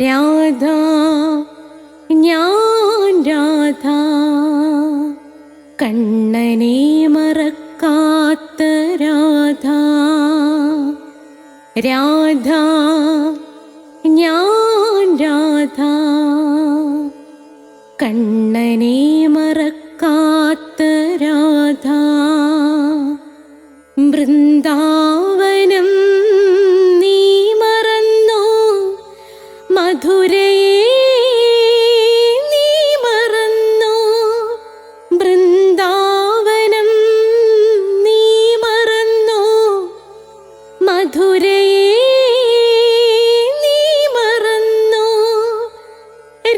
രാധ ഞാൻ രാധ കണ്ണനെ മറക്കാത്ത രാധ. രാധ ഞാൻ രാധ കണ്ണനെ മറക്കാത്ത രാധ. വൃന്ദാവനം നീ മറന്നോ, മധുരയെ നീ മറന്നോ. വൃന്ദാവനം നീ മറന്നോ, മധുരയെ നീ മറന്നോ.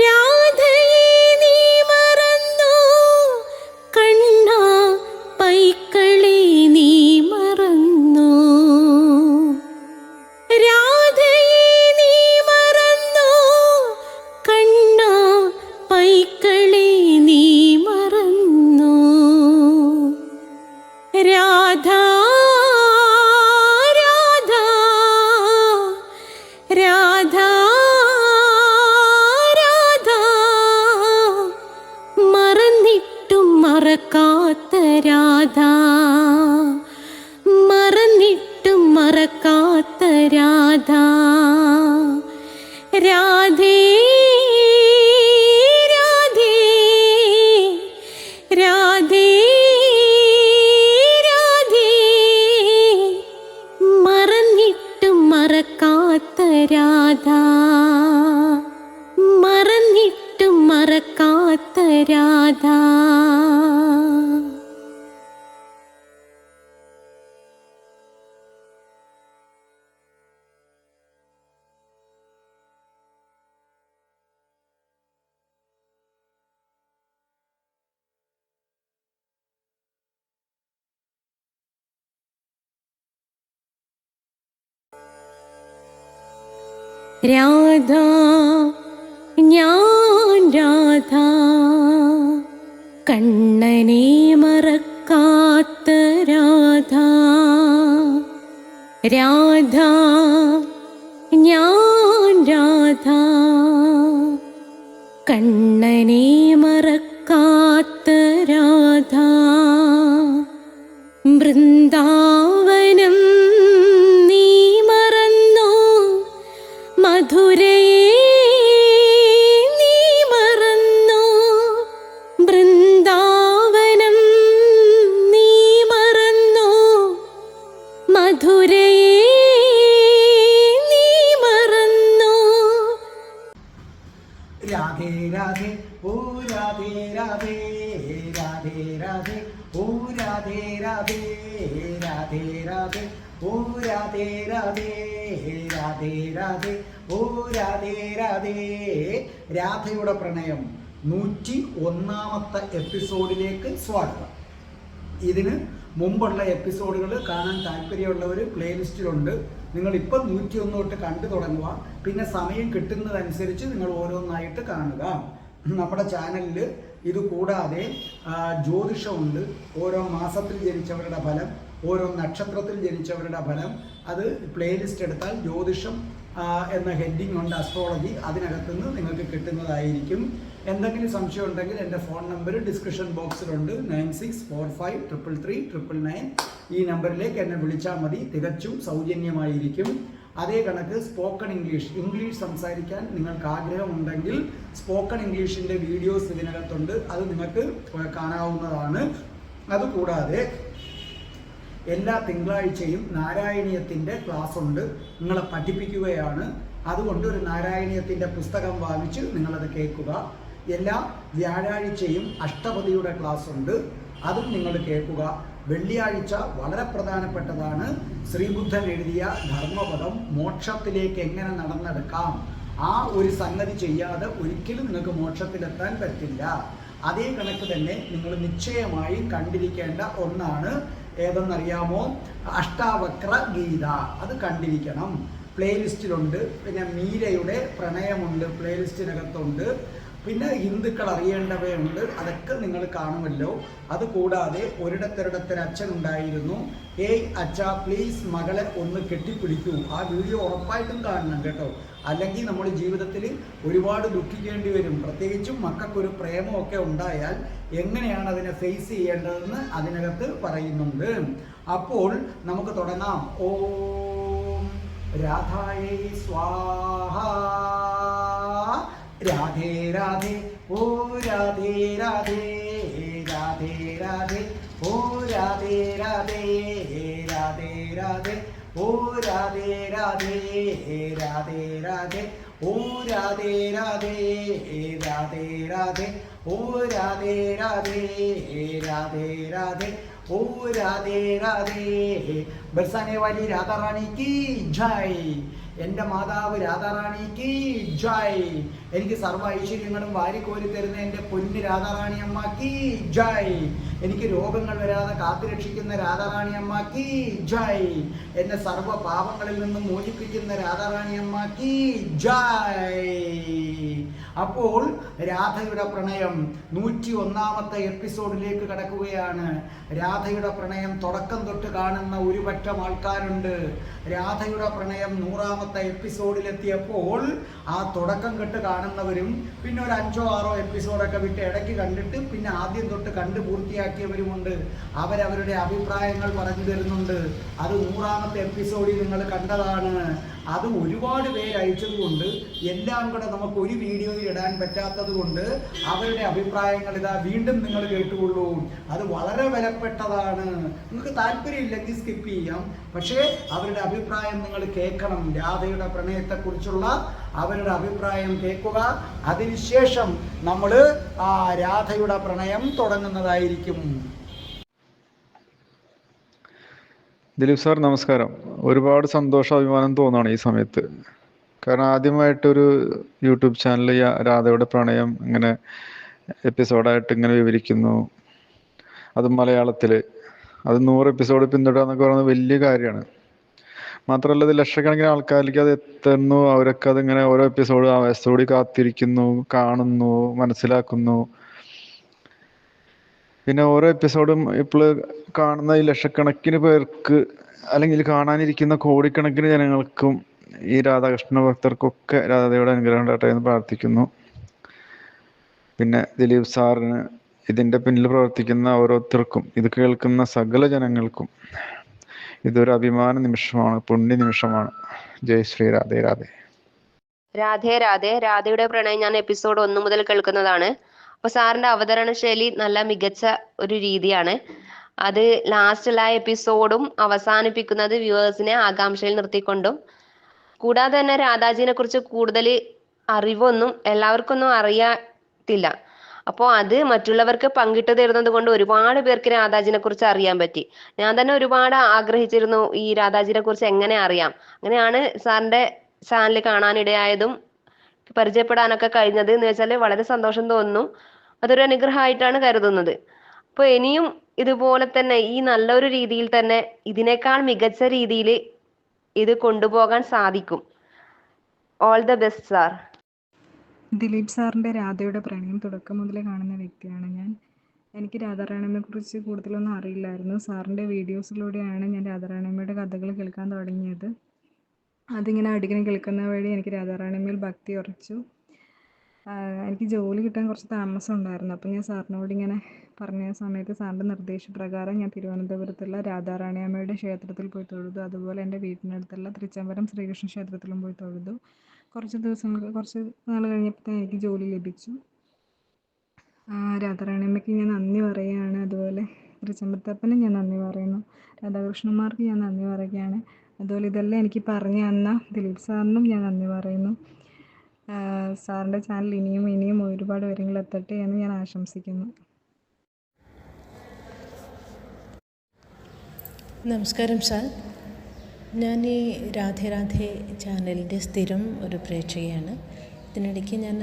രാധയെ നീ മറന്നോ, കണ്ണാ പൈക്കളെ നീ മറന്നോ. രാധയെ നീ മറന്നോ, കണ്ണാ പൈക്കളെ നീ മറന്നോ. രാധ രാധ രാധ രാധ മറന്നിട്ടും മറക്കാത്ത രാധ. മറന്നിട്ടും മറക്കാത്ത രാധ. രാധേ രാധേ രാധേ രാധേ മറന്നിട്ടും മറക്കാത്ത രാധ. മറന്നിട്ടും മറക്കാത്ത രാധ. രാധ ഞാൻ രാധ കണ്ണനെ മറക്കാത്ത രാധ. രാധ ഞാൻ രാധ കണ്ണനെ മറക്കാത്ത രാധ. വൃന്ദാവനം നീ മറന്നോ, മധുരയെ നീ മറന്നോ. വൃന്ദാവനം നീ മറന്നോ, മധുരയെ നീ മറന്നോ. രാധേ രാധേ ഓ രാധേ രാധേ രാധേ രാധേ ഓ രാധേ രാധേ രാധേ രാധേ ഓ രാധേ രാധേ രാധേ രാധേ ഓ രാധേ രാധേ. രാധയുടെ പ്രണയം 101ാമത്തെ എപ്പിസോഡിലേക്ക് സ്വാഗതം. ഇതിന് മുമ്പുള്ള എപ്പിസോഡുകൾ കാണാൻ താല്പര്യമുള്ളവർ പ്ലേലിസ്റ്റിലുണ്ട്. നിങ്ങളിപ്പം 101 തൊട്ട് കണ്ടു തുടങ്ങുക. പിന്നെ സമയം കിട്ടുന്നതനുസരിച്ച് നിങ്ങൾ ഓരോന്നായിട്ട് കാണുക. നമ്മുടെ ചാനലിൽ ഇത് കൂടാതെ ജ്യോതിഷമുണ്ട്. ഓരോ മാസത്തിൽ ജനിച്ചവരുടെ ഫലം, ഓരോ നക്ഷത്രത്തിൽ ജനിച്ചവരുടെ ഫലം. അത് പ്ലേലിസ്റ്റ് എടുത്താൽ ജ്യോതിഷം എന്ന ഹെഡിങ് ഉണ്ട്, അസ്ട്രോളജി. അതിനകത്തുനിന്ന് നിങ്ങൾക്ക് കിട്ടുന്നതായിരിക്കും. എന്തെങ്കിലും സംശയം ഉണ്ടെങ്കിൽ എൻ്റെ ഫോൺ നമ്പർ ഡിസ്ക്രിപ്ഷൻ ബോക്സിലുണ്ട്. 9645333999. ഈ നമ്പറിലേക്ക് എന്നെ വിളിച്ചാൽ മതി. തികച്ചും സൗജന്യമായിരിക്കും. അതേ കണക്ക് സ്പോക്കൺ ഇംഗ്ലീഷ് സംസാരിക്കാൻ നിങ്ങൾക്ക് ആഗ്രഹമുണ്ടെങ്കിൽ സ്പോക്കൺ ഇംഗ്ലീഷിൻ്റെ വീഡിയോസ് ഇതിനകത്തുണ്ട്. അത് നിങ്ങൾക്ക് കാണാവുന്നതാണ്. അതുകൂടാതെ എല്ലാ തിങ്കളാഴ്ചയും നാരായണീയത്തിൻ്റെ ക്ലാസ് ഉണ്ട്. നിങ്ങളെ പഠിപ്പിക്കുകയാണ്. അതുകൊണ്ട് ഒരു നാരായണീയത്തിൻ്റെ പുസ്തകം വാങ്ങിച്ച് നിങ്ങളത് കേൾക്കുക. എല്ലാ വ്യാഴാഴ്ചയും അഷ്ടപതിയുടെ ക്ലാസ് ഉണ്ട്. അതും നിങ്ങൾ കേൾക്കുക. വെള്ളിയാഴ്ച വളരെ പ്രധാനപ്പെട്ടതാണ്. ശ്രീബുദ്ധൻ എഴുതിയ ധർമ്മപദം, മോക്ഷത്തിലേക്ക് എങ്ങനെ നടന്നെടുക്കാം. ആ ഒരു സംഗതി ചെയ്യാതെ ഒരിക്കലും നിങ്ങൾക്ക് മോക്ഷത്തിലെത്താൻ പറ്റില്ല. അതേ കണക്ക് തന്നെ നിങ്ങൾ നിശ്ചയമായി കണ്ടിരിക്കേണ്ട ഒന്നാണ്. ഏതെന്നറിയാമോ? അഷ്ടാവക്ര ഗീത. അത് കണ്ടിരിക്കണം. പ്ലേലിസ്റ്റിലുണ്ട്. പിന്നെ മീരയുടെ പ്രണയമുണ്ട്, പ്ലേലിസ്റ്റിനകത്തുണ്ട്. പിന്നെ ഹിന്ദുക്കൾ അറിയേണ്ടവയുണ്ട്, അതൊക്കെ നിങ്ങൾ കാണുമല്ലോ. അതുകൂടാതെ ഒരിടത്തൊരിടത്തൊരു അച്ഛൻ ഉണ്ടായിരുന്നു, ഏയ് അച്ഛാ പ്ലീസ് മകളെ ഒന്ന് കെട്ടിപ്പിടിക്കൂ. ആ വീഡിയോ ഉറപ്പായിട്ടും കാണണം കേട്ടോ, അല്ലെങ്കിൽ നമ്മൾ ജീവിതത്തിൽ ഒരുപാട് ദുഃഖിക്കേണ്ടി വരും. പ്രത്യേകിച്ചും മക്കൾക്കൊരു പ്രേമമൊക്കെ ഉണ്ടായാൽ എങ്ങനെയാണ് അതിനെ ഫേസ് ചെയ്യേണ്ടതെന്ന് അതിനകത്ത് പറയുന്നുണ്ട്. അപ്പോൾ നമുക്ക് തുടങ്ങാം. ഓം രാധായേ സ്വാഹ. രാധേ രാധേ ഓ രാധേ രാധേ, രാധേ രാധേ ഓ രാധേ രാധേ, രാധേ രാധേ ഓ രാധേ രാധേ, രാധേ രാധേ ഓ രാധേ രാധേ, രാധേ രാധേ ഓ രാധേ രാധേ, രാധേ രാധേ ഓ രാധേ രാധേ. ബർസാനെ വാലി രാധാറാണി കി ജയ്. എൻ്റെ മാതാവ് രാധാറാണിക്ക് ജയ്. എനിക്ക് സർവ്വ ഐശ്വര്യങ്ങളും വാരിക്കോരി തരുന്ന എൻ്റെ പൊന്ന് രാധാറാണി അമ്മക്ക് ജയ്. എനിക്ക് രോഗങ്ങൾ വരാതെ കാത്തുരക്ഷിക്കുന്ന രാധാറാണി അമ്മക്ക് ജയ്. എന്നെ സർവ്വ പാപങ്ങളിൽ നിന്നും മോചിപ്പിക്കുന്ന രാധാറാണി അമ്മക്ക് ജയ്. അപ്പോൾ രാധയുടെ പ്രണയം 101ാമത്തെ എപ്പിസോഡിലേക്ക് കടക്കുകയാണ്. രാധയുടെ പ്രണയം തുടക്കം തൊട്ട് കാണുന്ന ഒരു പറ്റം ആൾക്കാരുണ്ട്. രാധയുടെ പ്രണയം 100ാമത്തെ എപ്പിസോഡിലെത്തിയപ്പോൾ ആ തുടക്കം കെട്ട് കാണുന്നവരും പിന്നെ ഒരു 5ഓ 6ഓ എപ്പിസോഡൊക്കെ വിട്ട് ഇടയ്ക്ക് കണ്ടിട്ട് പിന്നെ ആദ്യം തൊട്ട് കണ്ട് പൂർത്തിയാക്കിയവരുമുണ്ട്. അവരവരുടെ അഭിപ്രായങ്ങൾ പറഞ്ഞു തരുന്നുണ്ട്. അത് 100ാമത്തെ എപ്പിസോഡിൽ നിങ്ങൾ കണ്ടതാണ്. അത് ഒരുപാട് പേര് അയച്ചതുകൊണ്ട് എല്ലാം കൂടെ നമുക്ക് ഒരു വീഡിയോയിൽ ഇടാൻ പറ്റാത്തത് കൊണ്ട് അവരുടെ അഭിപ്രായങ്ങൾ ഇതാ വീണ്ടും നിങ്ങൾ കേട്ടുകൊള്ളൂ. അത് വളരെ വിലപ്പെട്ടതാണ്. നിങ്ങൾക്ക് താല്പര്യമില്ലെങ്കിൽ സ്കിപ്പ് ചെയ്യാം, പക്ഷേ അവരുടെ അഭിപ്രായം നിങ്ങൾ കേൾക്കണം. രാധയുടെ പ്രണയത്തെക്കുറിച്ചുള്ള അവരുടെ അഭിപ്രായം കേൾക്കുക. അതിനുശേഷം നമ്മൾ ആ രാധയുടെ പ്രണയം തുടങ്ങുന്നതായിരിക്കും. ദിലീപ് സാർ നമസ്കാരം. ഒരുപാട് സന്തോഷം, അഭിമാനം തോന്നുകയാണ് ഈ സമയത്ത്. കാരണം ആദ്യമായിട്ടൊരു യൂട്യൂബ് ചാനൽ രാധയുടെ പ്രണയം ഇങ്ങനെ എപ്പിസോഡായിട്ട് ഇങ്ങനെ വിവരിക്കുന്നു, അത് മലയാളത്തിൽ. അത് 100 എപ്പിസോഡ് പിന്തുടരുക എന്നൊക്കെ പറയുന്നത് വലിയ കാര്യമാണ്. മാത്രമല്ല ഇത് ലക്ഷക്കണക്കിന് ആൾക്കാരിലേക്ക് അത് എത്തുന്നു. അവരൊക്കെ അതിങ്ങനെ ഓരോ എപ്പിസോഡ് ആവേശത്തോടെ കാത്തിരിക്കുന്നു, കാണുന്നു, മനസ്സിലാക്കുന്നു. പിന്നെ ഓരോ എപ്പിസോഡും ഇപ്പോൾ കാണുന്ന ഈ ലക്ഷക്കണക്കിന് പേർക്ക് അല്ലെങ്കിൽ കാണാനിരിക്കുന്ന കോടിക്കണക്കിന് ജനങ്ങൾക്കും ഈ രാധാകൃഷ്ണ ഭക്തർക്കൊക്കെ രാധയുടെ അനുഗ്രഹം ഉണ്ടാകട്ടെ എന്ന് പ്രാർത്ഥിക്കുന്നു. പിന്നെ ദിലീപ് സാറിന്, ഇതിൻ്റെ പിന്നിൽ പ്രവർത്തിക്കുന്ന ഓരോരുത്തർക്കും, ഇത് കേൾക്കുന്ന സകല ജനങ്ങൾക്കും ഇതൊരു അഭിമാന നിമിഷമാണ്, പുണ്യ നിമിഷമാണ്. ജയ് ശ്രീ രാധേ രാധേ. രാധേ രാധേ. രാധയുടെ പ്രണയം ഞാൻ എപ്പിസോഡ് 1 മുതൽ കേൾക്കുന്നതാണ്. അപ്പൊ സാറിന്റെ അവതരണ ശൈലി നല്ല മികച്ച ഒരു രീതിയാണ്. അത് ലാസ്റ്റുള്ള എപ്പിസോഡും അവസാനിപ്പിക്കുന്നത് വ്യൂവേഴ്സിനെ ആകാംക്ഷയിൽ നിർത്തിക്കൊണ്ടും, കൂടാതെ തന്നെ രാധാജിനെ കുറിച്ച് കൂടുതൽ അറിവൊന്നും എല്ലാവർക്കൊന്നും അറിയത്തില്ല. അപ്പോൾ അത് മറ്റുള്ളവർക്ക് പങ്കിട്ട് തരുന്നത് കൊണ്ട് ഒരുപാട് പേർക്ക് രാധാജിനെ കുറിച്ച് അറിയാൻ പറ്റി. ഞാൻ തന്നെ ഒരുപാട് ആഗ്രഹിച്ചിരുന്നു ഈ രാധാജിനെ കുറിച്ച് എങ്ങനെ അറിയാം. അങ്ങനെയാണ് സാറിന്റെ ചാനൽ കാണാനിടയായതും പരിചയപ്പെടാനൊക്കെ കഴിഞ്ഞത് എന്ന് വെച്ചാൽ വളരെ സന്തോഷം തോന്നുന്നു. അതൊരു അനുഗ്രഹമായിട്ടാണ് കരുതുന്നത്. അപ്പോൾ ഇനിയും ഇതുപോലെ തന്നെ ഈ നല്ലൊരു രീതിയിൽ തന്നെ ഇതിനേക്കാൾ മികച്ച രീതിയിൽ ഇത് കൊണ്ടുപോകാൻ സാധിക്കും. All the best sir. Dileep സാറിൻ്റെ രാധയുടെ പ്രണയം തുടക്കം മുതലേ കാണുന്ന വ്യക്തിയാണ് ഞാൻ. എനിക്ക് രാധാറാണിയമ്മയെ കുറിച്ച് കൂടുതലൊന്നും അറിയില്ലായിരുന്നു. സാറിൻ്റെ വീഡിയോസിലൂടെയാണ് ഞാൻ രാധാറാണിയമ്മയുടെ കഥകൾ കേൾക്കാൻ തുടങ്ങിയത്. അതിങ്ങനെ അടിക്കണി കേൾക്കുന്ന വഴി എനിക്ക് രാധാറാണിയമ്മയിൽ ഭക്തി ഉറച്ചു. എനിക്ക് ജോലി കിട്ടാൻ കുറച്ച് താമസം ഉണ്ടായിരുന്നു. അപ്പോൾ ഞാൻ സാറിനോട് ഇങ്ങനെ പറഞ്ഞ സമയത്ത് സാറിൻ്റെ നിർദ്ദേശപ്രകാരം ഞാൻ തിരുവനന്തപുരത്തുള്ള രാധാറാണിയമ്മയുടെ ക്ഷേത്രത്തിൽ പോയി തൊഴുതു. അതുപോലെ എൻ്റെ വീട്ടിനടുത്തുള്ള തൃച്ചംബരം ശ്രീകൃഷ്ണ ക്ഷേത്രത്തിലും പോയി തൊഴുതു. കുറച്ച് നാൾ കഴിഞ്ഞപ്പോൾ എനിക്ക് ജോലി ലഭിച്ചു. രാധാറാണിയമ്മയ്ക്ക് ഞാൻ നന്ദി പറയുകയാണ്. അതുപോലെ തൃച്ചംബരത്തപ്പനും ഞാൻ നന്ദി പറയുന്നു. രാധാകൃഷ്ണന്മാർക്ക് ഞാൻ നന്ദി പറയുകയാണ്. അതുപോലെ ഇതെല്ലാം എനിക്ക് പറഞ്ഞു തന്ന ദിലീപ് സാറിനും ഞാൻ നന്ദി പറയുന്നു. സാറിൻ്റെ ചാനൽ ഇനിയും ഒരുപാട് ഉയരങ്ങളിലെത്തട്ടെ എന്ന് ഞാൻ ആശംസിക്കുന്നു. നമസ്കാരം സാർ. ഞാൻ ഈ രാധേ രാധേ ചാനലിൻ്റെ സ്ഥിരം ഒരു പ്രേക്ഷകയാണ്. ഇതിനിടയ്ക്ക് ഞാൻ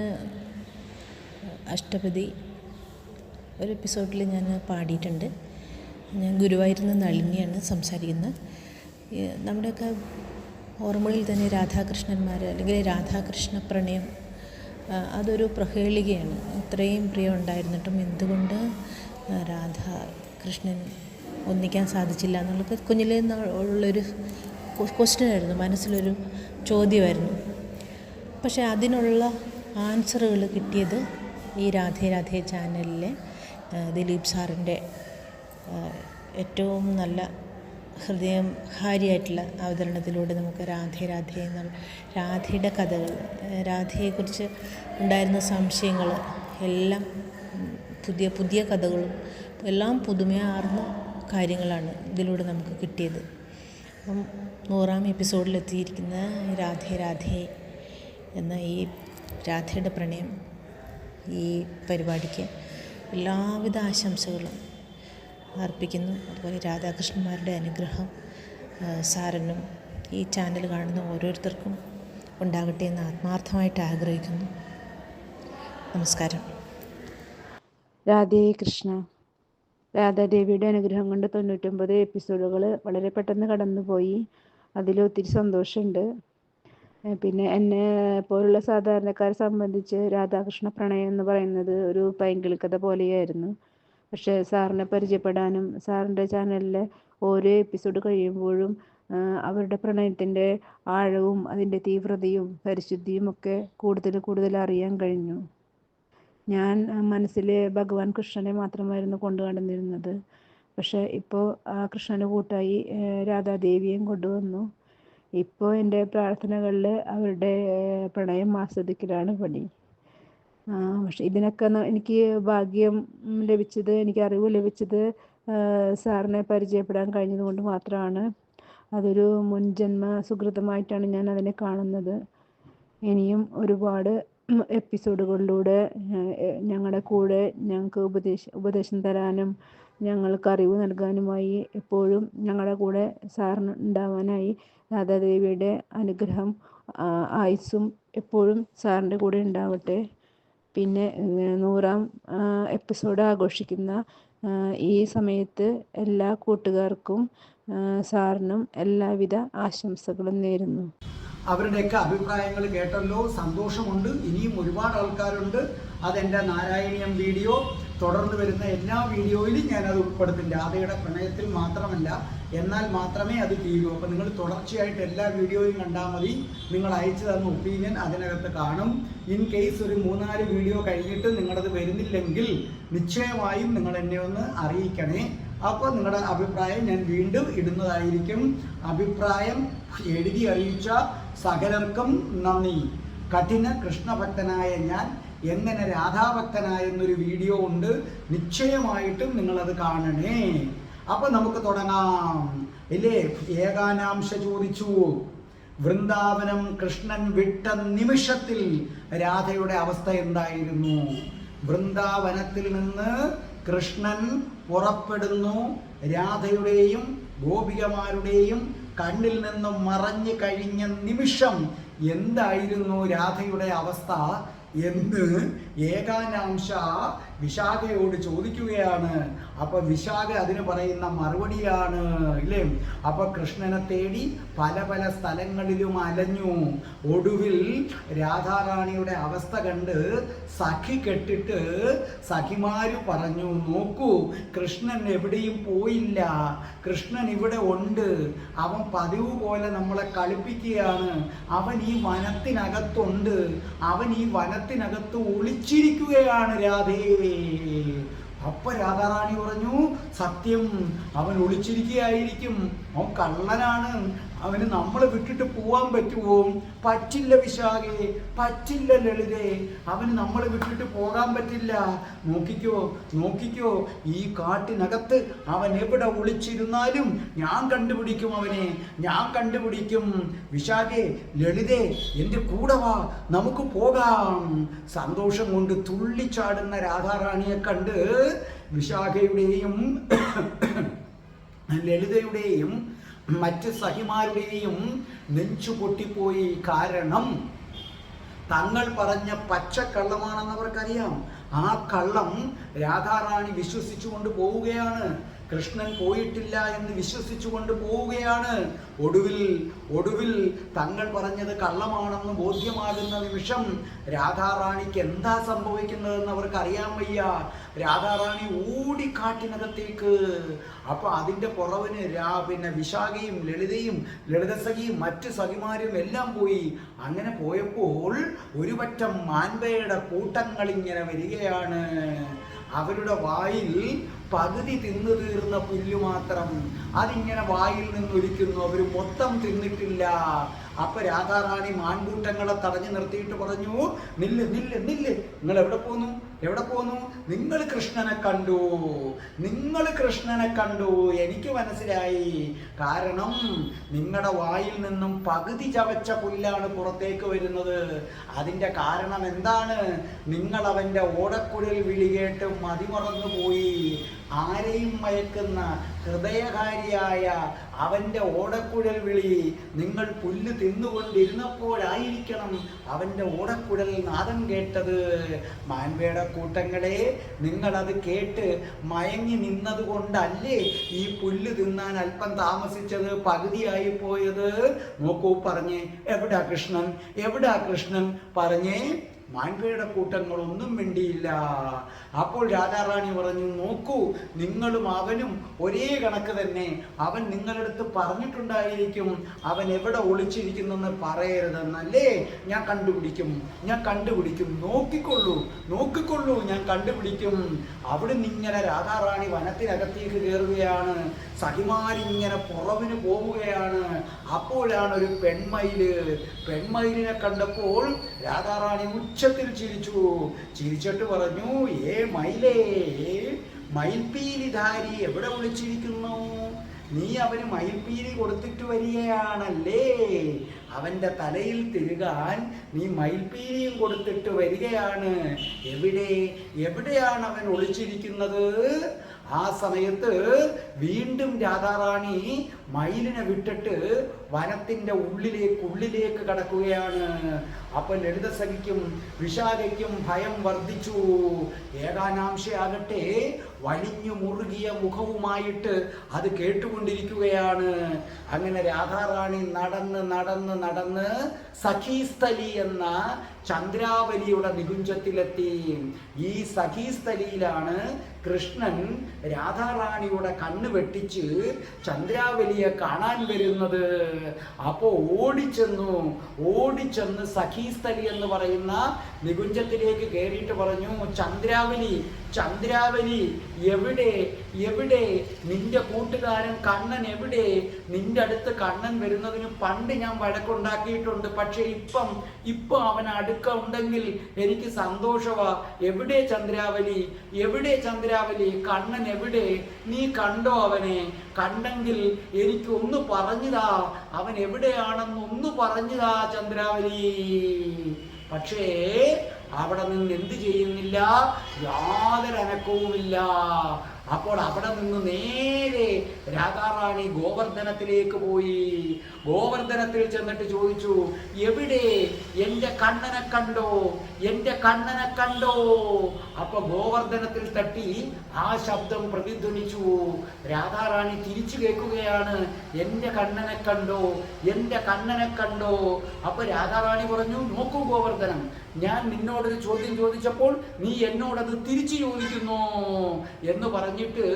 അഷ്ടപതി ഒരു എപ്പിസോഡിൽ ഞാൻ പാടിയിട്ടുണ്ട്. ഞാൻ ഗുരുവായൂരിൽ നളിനിയാണ് സംസാരിക്കുന്നത്. നമ്മുടെയൊക്കെ ഓർമ്മകളിൽ തന്നെ രാധാകൃഷ്ണന്മാർ അല്ലെങ്കിൽ രാധാകൃഷ്ണ പ്രണയം അതൊരു പ്രഹേളികയാണ്. ഇത്രയും പ്രിയം ഉണ്ടായിരുന്നിട്ടും എന്തുകൊണ്ട് രാധാകൃഷ്ണൻ ഒന്നിക്കാൻ സാധിച്ചില്ല എന്നുള്ളത് കുഞ്ഞിലേ ഉള്ളൊരു ക്വസ്റ്റ്യനായിരുന്നു, മനസ്സിലൊരു ചോദ്യമായിരുന്നു. പക്ഷേ അതിനുള്ള ആൻസറുകൾ കിട്ടിയത് ഈ രാധേ രാധേ ചാനലിലെ ദിലീപ് സാറിൻ്റെ ഏറ്റവും നല്ല ഹൃദയഹാരിയായിട്ടുള്ള അവതരണത്തിലൂടെ നമുക്ക് രാധേ രാധേ എന്നുള്ള രാധയുടെ കഥകൾ, രാധയെക്കുറിച്ച് ഉണ്ടായിരുന്ന സംശയങ്ങൾ എല്ലാം പുതിയ പുതിയ കഥകളും എല്ലാം പുതുമയാർന്ന കാര്യങ്ങളാണ് ഇതിലൂടെ നമുക്ക് കിട്ടിയത്. അപ്പം 100ാം എപ്പിസോഡിലെത്തിയിരിക്കുന്ന രാധേ രാധേ എന്ന ഈ രാധയുടെ പ്രണയം ഈ പരിപാടിക്ക് എല്ലാവിധ ആശംസകളും അർപ്പിക്കുന്നു. അതുപോലെ രാധാകൃഷ്ണന്മാരുടെ അനുഗ്രഹം സാറിനും ഈ ചാനൽ കാണുന്ന ഓരോരുത്തർക്കും ഉണ്ടാകട്ടെ എന്ന് ആത്മാർത്ഥമായിട്ട് ആഗ്രഹിക്കുന്നു. നമസ്കാരം. രാധേ കൃഷ്ണ. രാധാദേവിയുടെ അനുഗ്രഹം കൊണ്ട് 99 എപ്പിസോഡുകൾ വളരെ പെട്ടെന്ന് കടന്നുപോയി. അതിലൊത്തിരി സന്തോഷമുണ്ട്. പിന്നെ എന്നെ പോലുള്ള സാധാരണക്കാരെ സംബന്ധിച്ച് രാധാകൃഷ്ണ പ്രണയം എന്ന് പറയുന്നത് ഒരു പൈങ്കിളിക്കഥ പോലെയായിരുന്നു. പക്ഷേ സാറിനെ പരിചയപ്പെടാനും സാറിൻ്റെ ചാനലിലെ ഓരോ എപ്പിസോഡ് കഴിയുമ്പോഴും അവരുടെ പ്രണയത്തിൻ്റെ ആഴവും അതിൻ്റെ തീവ്രതയും പരിശുദ്ധിയും ഒക്കെ കൂടുതൽ അറിയാൻ കഴിഞ്ഞു. ഞാൻ മനസ്സിൽ ഭഗവാൻ കൃഷ്ണനെ മാത്രമായിരുന്നു കൊണ്ടുനടന്നിരുന്നത്. പക്ഷേ ഇപ്പോൾ ആ കൃഷ്ണന് കൂട്ടായി രാധാദേവിയെയും കൊണ്ടുവന്നു. ഇപ്പോൾ എൻ്റെ പ്രാർത്ഥനകളിൽ അവരുടെ പ്രണയം ആസ്വദിക്കലാണ് പണി. പക്ഷെ ഇതിനൊക്കെ എനിക്ക് ഭാഗ്യം ലഭിച്ചത്, എനിക്ക് അറിവ് ലഭിച്ചത് സാറിനെ പരിചയപ്പെടാൻ കഴിഞ്ഞത് കൊണ്ട് മാത്രമാണ്. അതൊരു മുൻജന്മ സുകൃതമായിട്ടാണ് ഞാൻ അതിനെ കാണുന്നത്. ഇനിയും ഒരുപാട് എപ്പിസോഡുകളിലൂടെ ഞങ്ങളുടെ കൂടെ ഞങ്ങൾക്ക് ഉപദേശം തരാനും ഞങ്ങൾക്ക് അറിവ് നൽകാനുമായി എപ്പോഴും ഞങ്ങളുടെ കൂടെ സാറിന് ഉണ്ടാവാനായി രാധാദേവിയുടെ അനുഗ്രഹം ആയുസ്സും എപ്പോഴും സാറിൻ്റെ കൂടെ ഉണ്ടാവട്ടെ. പിന്നെ 100ാം എപ്പിസോഡ് ആഘോഷിക്കുന്ന ഈ സമയത്ത് എല്ലാ കൂട്ടുകാർക്കും സാറിനും എല്ലാവിധ ആശംസകളും നേരുന്നു. അവരുടെയൊക്കെ അഭിപ്രായങ്ങൾ കേട്ടല്ലോ, സന്തോഷമുണ്ട്. ഇനിയും ഒരുപാട് ആൾക്കാരുണ്ട്. അതെൻ്റെ നാരായണീയം വീഡിയോ തുടർന്ന് വരുന്ന എല്ലാ വീഡിയോയിലും ഞാനത് ഉൾപ്പെടുത്തും. രാധയുടെ പ്രണയത്തിൽ മാത്രമല്ല, എന്നാൽ മാത്രമേ അത് തീരൂ. അപ്പോൾ നിങ്ങൾ തുടർച്ചയായിട്ട് എല്ലാ വീഡിയോയും കണ്ടാൽ മതി. നിങ്ങൾ അയച്ചു തന്ന ഒപ്പീനിയൻ അതിനകത്ത് കാണും. ഇൻ കേസ് ഒരു 3-4 വീഡിയോ കഴിഞ്ഞിട്ട് നിങ്ങളത് വരുന്നില്ലെങ്കിൽ നിശ്ചയമായും നിങ്ങൾ എന്നെ ഒന്ന് അറിയിക്കണേ. അപ്പോൾ നിങ്ങളുടെ അഭിപ്രായം ഞാൻ വീണ്ടും ഇടുന്നതായിരിക്കും. അഭിപ്രായം എഴുതി അറിയിച്ച സകലർക്കും നന്ദി. കഠിന കൃഷ്ണഭക്തനായ ഞാൻ എങ്ങനെ രാധാഭക്തനായെന്നൊരു വീഡിയോ ഉണ്ട്, നിശ്ചയമായിട്ടും നിങ്ങളത് കാണണേ. അപ്പോൾ നമുക്ക് തുടങ്ങാം ഇല്ലേ. ഏകാനാംശ ചോദിച്ചു, വൃന്ദാവനം കൃഷ്ണൻ വിട്ട നിമിഷത്തിൽ രാധയുടെ അവസ്ഥ എന്തായിരുന്നു? വൃന്ദാവനത്തിൽ നിന്ന് കൃഷ്ണൻ പുറപ്പെടുന്നു. രാധയുടെയും ഗോപികമാരുടെയും കണ്ണിൽ നിന്നും മറഞ്ഞു കഴിഞ്ഞ നിമിഷം എന്തായിരുന്നു രാധയുടെ അവസ്ഥ എന്ന് ഏകാനാംശ വിശാഖയോട് ചോദിക്കുകയാണ്. അപ്പൊ വിശാഖ അതിന് പറയുന്ന മറുപടിയാണ് ഇല്ലേ. അപ്പൊ കൃഷ്ണനെ തേടി പല പല സ്ഥലങ്ങളിലും അലഞ്ഞു. ഒടുവിൽ രാധാറാണിയുടെ അവസ്ഥ കണ്ട് സഖി കെട്ടിട്ട് സഖിമാര് പറഞ്ഞു, നോക്കൂ, കൃഷ്ണൻ എവിടെയും പോയില്ല, കൃഷ്ണൻ ഇവിടെ ഉണ്ട്, അവൻ പതിവ് പോലെ നമ്മളെ കളിപ്പിക്കുകയാണ്, അവൻ ഈ വനത്തിനകത്തുണ്ട്, അവൻ ഈ വനത്തിനകത്ത് ഒളിച്ചിരിക്കുകയാണ് രാധേ. അപ്പൊ രാധാറാണി പറഞ്ഞു, സത്യം, അവൻ ഒളിച്ചിരിക്കുകയായിരിക്കും, അവൻ കള്ളനാണ്, അവന് നമ്മളെ വിട്ടിട്ട് പോവാൻ പറ്റുമോ? പറ്റില്ല വിശാഖേ, പറ്റില്ല ലളിതേ, അവന് നമ്മളെ വിട്ടിട്ട് പോകാൻ പറ്റില്ല. നോക്കിക്കോ നോക്കിക്കോ, ഈ കാട്ടിനകത്ത് അവൻ എവിടെ ഒളിച്ചിരുന്നാലും ഞാൻ കണ്ടുപിടിക്കും, അവനെ ഞാൻ കണ്ടുപിടിക്കും. വിശാഖേ, ലളിതേ, എൻ്റെ കൂടെ വാ, നമുക്ക് പോകാം. സന്തോഷം കൊണ്ട് തുള്ളിച്ചാടുന്ന രാധാറാണിയെ കണ്ട് വിശാഖയുടെയും ലളിതയുടെയും മറ്റ് സഖിമാരുടെയും നെഞ്ചു പൊട്ടിപ്പോയി. കാരണം തങ്ങൾ പറഞ്ഞ പച്ചക്കള്ളമാണെന്ന് അവർക്കറിയാം. ആ കള്ളം രാധാറാണി വിശ്വസിച്ചുകൊണ്ട് പോവുകയാണ്. കൃഷ്ണൻ പോയിട്ടില്ല എന്ന് വിശ്വസിച്ചുകൊണ്ട് പോവുകയാണ്. ഒടുവിൽ തങ്ങൾ പറഞ്ഞത് കള്ളമാണെന്ന് ബോധ്യമാകുന്ന നിമിഷം രാധാറാണിക്ക് എന്താ സംഭവിക്കുന്നതെന്ന് അവർക്ക് അറിയാൻ വയ്യ. രാധാറാണി ഓടിക്കാട്ടിനകത്തേക്ക്. അപ്പൊ അതിന്റെ പുറവിന് പിന്നെ വിശാഖയും ലളിതസഖിയും മറ്റ് സഖിമാരും എല്ലാം പോയി. അങ്ങനെ പോയപ്പോൾ ഒരു പറ്റം മാൻപയുടെ കൂട്ടങ്ങൾ ഇങ്ങനെ വരികയാണ്. അവരുടെ വായിൽ പകുതി തിന്നു തീർന്ന പുല്ല് മാത്രം അതിങ്ങനെ വായിൽ നിന്നൊലിക്കുന്നു. അവർ മൊത്തം തിന്നിട്ടില്ല. അപ്പൊ രാധാറാണി മാൻകൂട്ടങ്ങളെ തടഞ്ഞു നിർത്തിയിട്ട് പറഞ്ഞു, നില്ല് നില്ല് നില്ല്, നിങ്ങൾ എവിടെ പോന്നു? നിങ്ങൾ കൃഷ്ണനെ കണ്ടു. എനിക്ക് മനസ്സിലായി. കാരണം നിങ്ങളുടെ വായിൽ നിന്നും പകുതി ചവച്ച പുല്ലാണ് പുറത്തേക്ക് വരുന്നത്. അതിന്റെ കാരണം എന്താണ്? നിങ്ങൾ അവന്റെ ഓടക്കുഴൽ വിളി കേട്ട് മതിമറന്നു പോയി. ആരെയും മയക്കുന്ന ഹൃദയകാരിയായ അവന്റെ ഓടക്കുഴൽ വിളി നിങ്ങൾ പുല്ല് തിന്നുകൊണ്ടിരുന്നപ്പോഴായിരിക്കണം അവന്റെ ഓടക്കുഴൽ നാദം കേട്ടത്. മാൻപേടെ കൂട്ടങ്ങളെ, നിങ്ങളത് കേട്ട് മയങ്ങി നിന്നത് കൊണ്ടല്ലേ ഈ പുല്ല് തിന്നാൻ അല്പം താമസിച്ചത്, പകുതിയായി പോയത്? നോക്കൂ, പറഞ്ഞേ, എവിടാ കൃഷ്ണൻ പറഞ്ഞേ. മാൻപേയുടെ കൂട്ടങ്ങളൊന്നും മിണ്ടിയില്ല. അപ്പോൾ രാധാറാണി പറഞ്ഞു, നോക്കൂ, നിങ്ങളും അവനും ഒരേ കണക്ക് തന്നെ. അവൻ നിങ്ങളടുത്ത് പറഞ്ഞിട്ടുണ്ടായിരിക്കും അവൻ എവിടെ ഒളിച്ചിരിക്കുന്നെന്ന് പറയരുതെന്നല്ലേ. ഞാൻ കണ്ടുപിടിക്കും. നോക്കിക്കൊള്ളൂ, ഞാൻ കണ്ടുപിടിക്കും. അവിടെ നിന്നിങ്ങനെ രാധാറാണി വനത്തിനകത്തേക്ക് കയറുകയാണ്. സഖിമാരിങ്ങനെ പുറവിന് പോവുകയാണ്. അപ്പോഴാണ് ഒരു പെൺമയിലിനെ കണ്ടപ്പോൾ രാധാറാണി ഉച്ചത്തിൽ ചിരിച്ചിട്ട് പറഞ്ഞു, മയിൽപീലിധാരി എവിടെ വിളിച്ചിരിക്കുന്നു? നീ അവന് മയിൽപീലി കൊടുത്തിട്ട് വരികയാണല്ലേ? അവന്റെ തലയിൽ തിരുകാൻ നീ മയിൽപീലിയും കൊടുത്തിട്ട് വരികയാണ്. എവിടെയാണ് അവൻ ഒളിച്ചിരിക്കുന്നത്? ആ സമയത്ത് വീണ്ടും രാധാറാണി മയിലിനെ വിട്ടിട്ട് വനത്തിന്റെ ഉള്ളിലേക്ക് കടക്കുകയാണ്. അപ്പൊ ലളിതസഖിക്കും വിശാഖയ്ക്കും ഭയം വർദ്ധിച്ചു. ഏകാനാംശയാകട്ടെ വലിഞ്ഞു മുറുകിയ മുഖവുമായിട്ട് അത് കേട്ടുകൊണ്ടിരിക്കുകയാണ്. അങ്ങനെ രാധാറാണി നടന്ന് സഖീസ്ഥലി എന്ന ചന്ദ്രാവലിയുടെ നികുഞ്ചത്തിലെത്തി. ഈ സഖീസ്ഥലിയിലാണ് കൃഷ്ണൻ രാധാറാണിയുടെ കണ്ണ് വെട്ടിച്ച് ചന്ദ്രാവലിയെ കാണാൻ വരുന്നത്. അപ്പോ ഓടിച്ചെന്ന് സഖീസ്ഥലി എന്ന് പറയുന്ന നികുഞ്ചത്തിലേക്ക് കയറിയിട്ട് പറഞ്ഞു, ചന്ദ്രാവലി എവിടെ നിന്റെ കൂട്ടുകാരൻ കണ്ണൻ എവിടെ? നിന്റെ അടുത്ത് കണ്ണൻ വരുന്നതിന് പണ്ട് ഞാൻ വഴക്കുണ്ടാക്കിയിട്ടുണ്ട്. പക്ഷെ ഇപ്പം അവൻ അടുക്ക ഉണ്ടെങ്കിൽ എനിക്ക് സന്തോഷവാ. എവിടെ ചന്ദ്രാവലി? കണ്ണൻ എവിടെ? നീ കണ്ടോ അവനെ? കണ്ടെങ്കിൽ എനിക്ക് ഒന്ന് പറഞ്ഞുതാ, അവൻ എവിടെയാണെന്ന് ഒന്ന് പറഞ്ഞുതാ ചന്ദ്രാവലി. പക്ഷേ അവിടെ നിന്ന് എന്ത് ചെയ്യുന്നില്ല, യാതൊരു അനക്കവുമില്ല. അപ്പോൾ അവിടെ നിന്ന് നേരെ രാധാറാണി ഗോവർദ്ധനത്തിലേക്ക് പോയി. ഗോവർദ്ധനത്തിൽ ചെന്നിട്ട് ചോദിച്ചു, എവിടെ? എൻ്റെ കണ്ണനെ കണ്ടോ? അപ്പൊ ഗോവർദ്ധനത്തിൽ തട്ടി ആ ശബ്ദം പ്രതിധ്വനിച്ചു. രാധാറാണി തിരിച്ചു കേൾക്കുകയാണ്, എൻ്റെ കണ്ണനെ കണ്ടോ? അപ്പൊ രാധാറാണി പറഞ്ഞു, നോക്കൂ ഗോവർദ്ധനം, ഞാൻ നിന്നോടൊരു ചോദ്യം ചോദിച്ചപ്പോൾ നീ എന്നോടത് തിരിച്ചു ചോദിക്കുന്നു എന്ന് പറഞ്ഞിട്ട്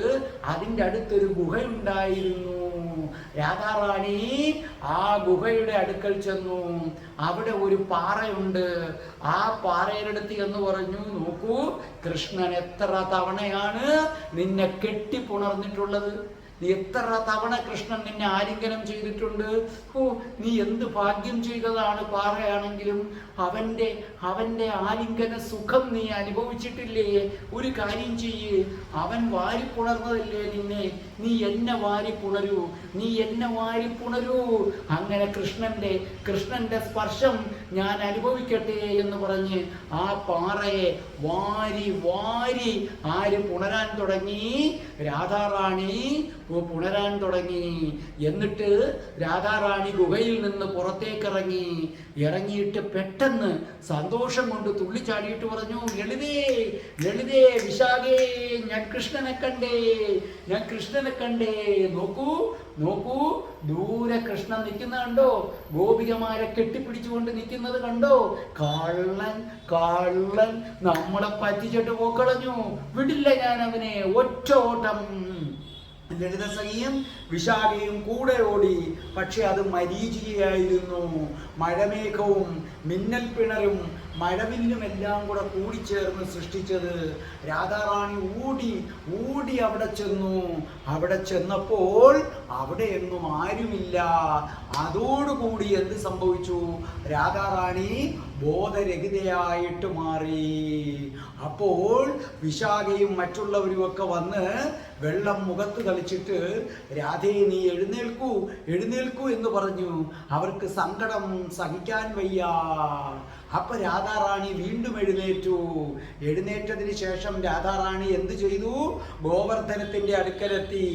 അതിൻ്റെ അടുത്തൊരു ഗുഹയുണ്ടായിരുന്നു. രാധാറാണി ആ ഗുഹയുടെ അടുക്കൽ ചെന്നു. അവിടെ ഒരു പാറയുണ്ട്. ആ പാറയുടെ അടുത്ത് എന്ന് പറഞ്ഞു, നോക്കൂ, കൃഷ്ണൻ എത്ര തവണയാണ് നിന്നെ കെട്ടിപ്പുണർന്നിട്ടുള്ളത്? നീ എത്ര തവണ കൃഷ്ണൻ നിന്നെ ആലിംഗനം ചെയ്തിട്ടുണ്ട്? നീ എന്ത് ഭാഗ്യം ചെയ്തതാണ്. പാറയാണെങ്കിലും അവന്റെ ആലിംഗന സുഖം നീ അനുഭവിച്ചിട്ടില്ലേ? ഒരു കാര്യം ചെയ്യ്, അവൻ വാരിപ്പുണർന്നതല്ലേ നിന്നെ, നീ എന്നെ വാരിപ്പുണരൂ. അങ്ങനെ കൃഷ്ണന്റെ സ്പർശം ഞാൻ അനുഭവിക്കട്ടെ എന്ന് പറഞ്ഞ് ആ പാറയെ വാരി ആര് പുണരാൻ തുടങ്ങി. രാധാറാണി പുണരാൻ തുടങ്ങി. എന്നിട്ട് രാധാറാണി ഗുഹയിൽ നിന്ന് പുറത്തേക്കിറങ്ങി. ഇറങ്ങിയിട്ട് പെട്ടെന്ന് സന്തോഷം കൊണ്ട് തുള്ളിച്ചാടിയിട്ട് പറഞ്ഞു, ലളിതേ ലളിതേ വിശാഖേ, ഞാൻ കൃഷ്ണനെ കണ്ടേ, ഞാൻ കൃഷ്ണനെ കണ്ടേ. നോക്കൂ നോക്കൂ, ദൂരെ കൃഷ്ണൻ നിൽക്കുന്ന കണ്ടോ? ഗോപികമാരെ കെട്ടിപ്പിടിച്ചുകൊണ്ട് നിൽക്കുന്നത് കണ്ടോ? കള്ളൻ കള്ളൻ നമ്മളെ പറ്റിച്ചിട്ട് പോക്കളഞ്ഞു, വിടില്ല ഞാൻ അവനെ, ഒറ്റ ഓട്ടം. ലളിതസഖിയും വിശാഖയും കൂടെ ഓടി. പക്ഷെ അത് മരീചികയായിരുന്നു. മഴമേഘവും മിന്നൽ പിണരും മഴവില്ലും എല്ലാം കൂടെ കൂടിച്ചേർന്ന് സൃഷ്ടിച്ചത്. രാധാറാണി ഓടി ഓടി അവിടെ ചെന്നു. അവിടെ ചെന്നപ്പോൾ അവിടെ എങ്ങും ആരുമില്ല. അതോടുകൂടി എന്ത് സംഭവിച്ചു? രാധാറാണി ബോധരഹിതയായിട്ട് മാറി. അപ്പോൾ വിശാഖയും മറ്റുള്ളവരും ഒക്കെ വന്ന് വെള്ളം മുഖത്ത് കളിച്ചിട്ട്, രാധേ നീ എഴുന്നേൽക്കൂ എഴുന്നേൽക്കൂ എന്ന് പറഞ്ഞു. അവർക്ക് സങ്കടം സഹിക്കാൻ വയ്യ. അപ്പൊ രാധാറാണി വീണ്ടും എഴുന്നേറ്റു. എഴുന്നേറ്റതിന് ശേഷം രാധാറാണി എന്ത് ചെയ്തു? ഗോവർദ്ധനത്തിന്റെ അടുക്കലെത്തി.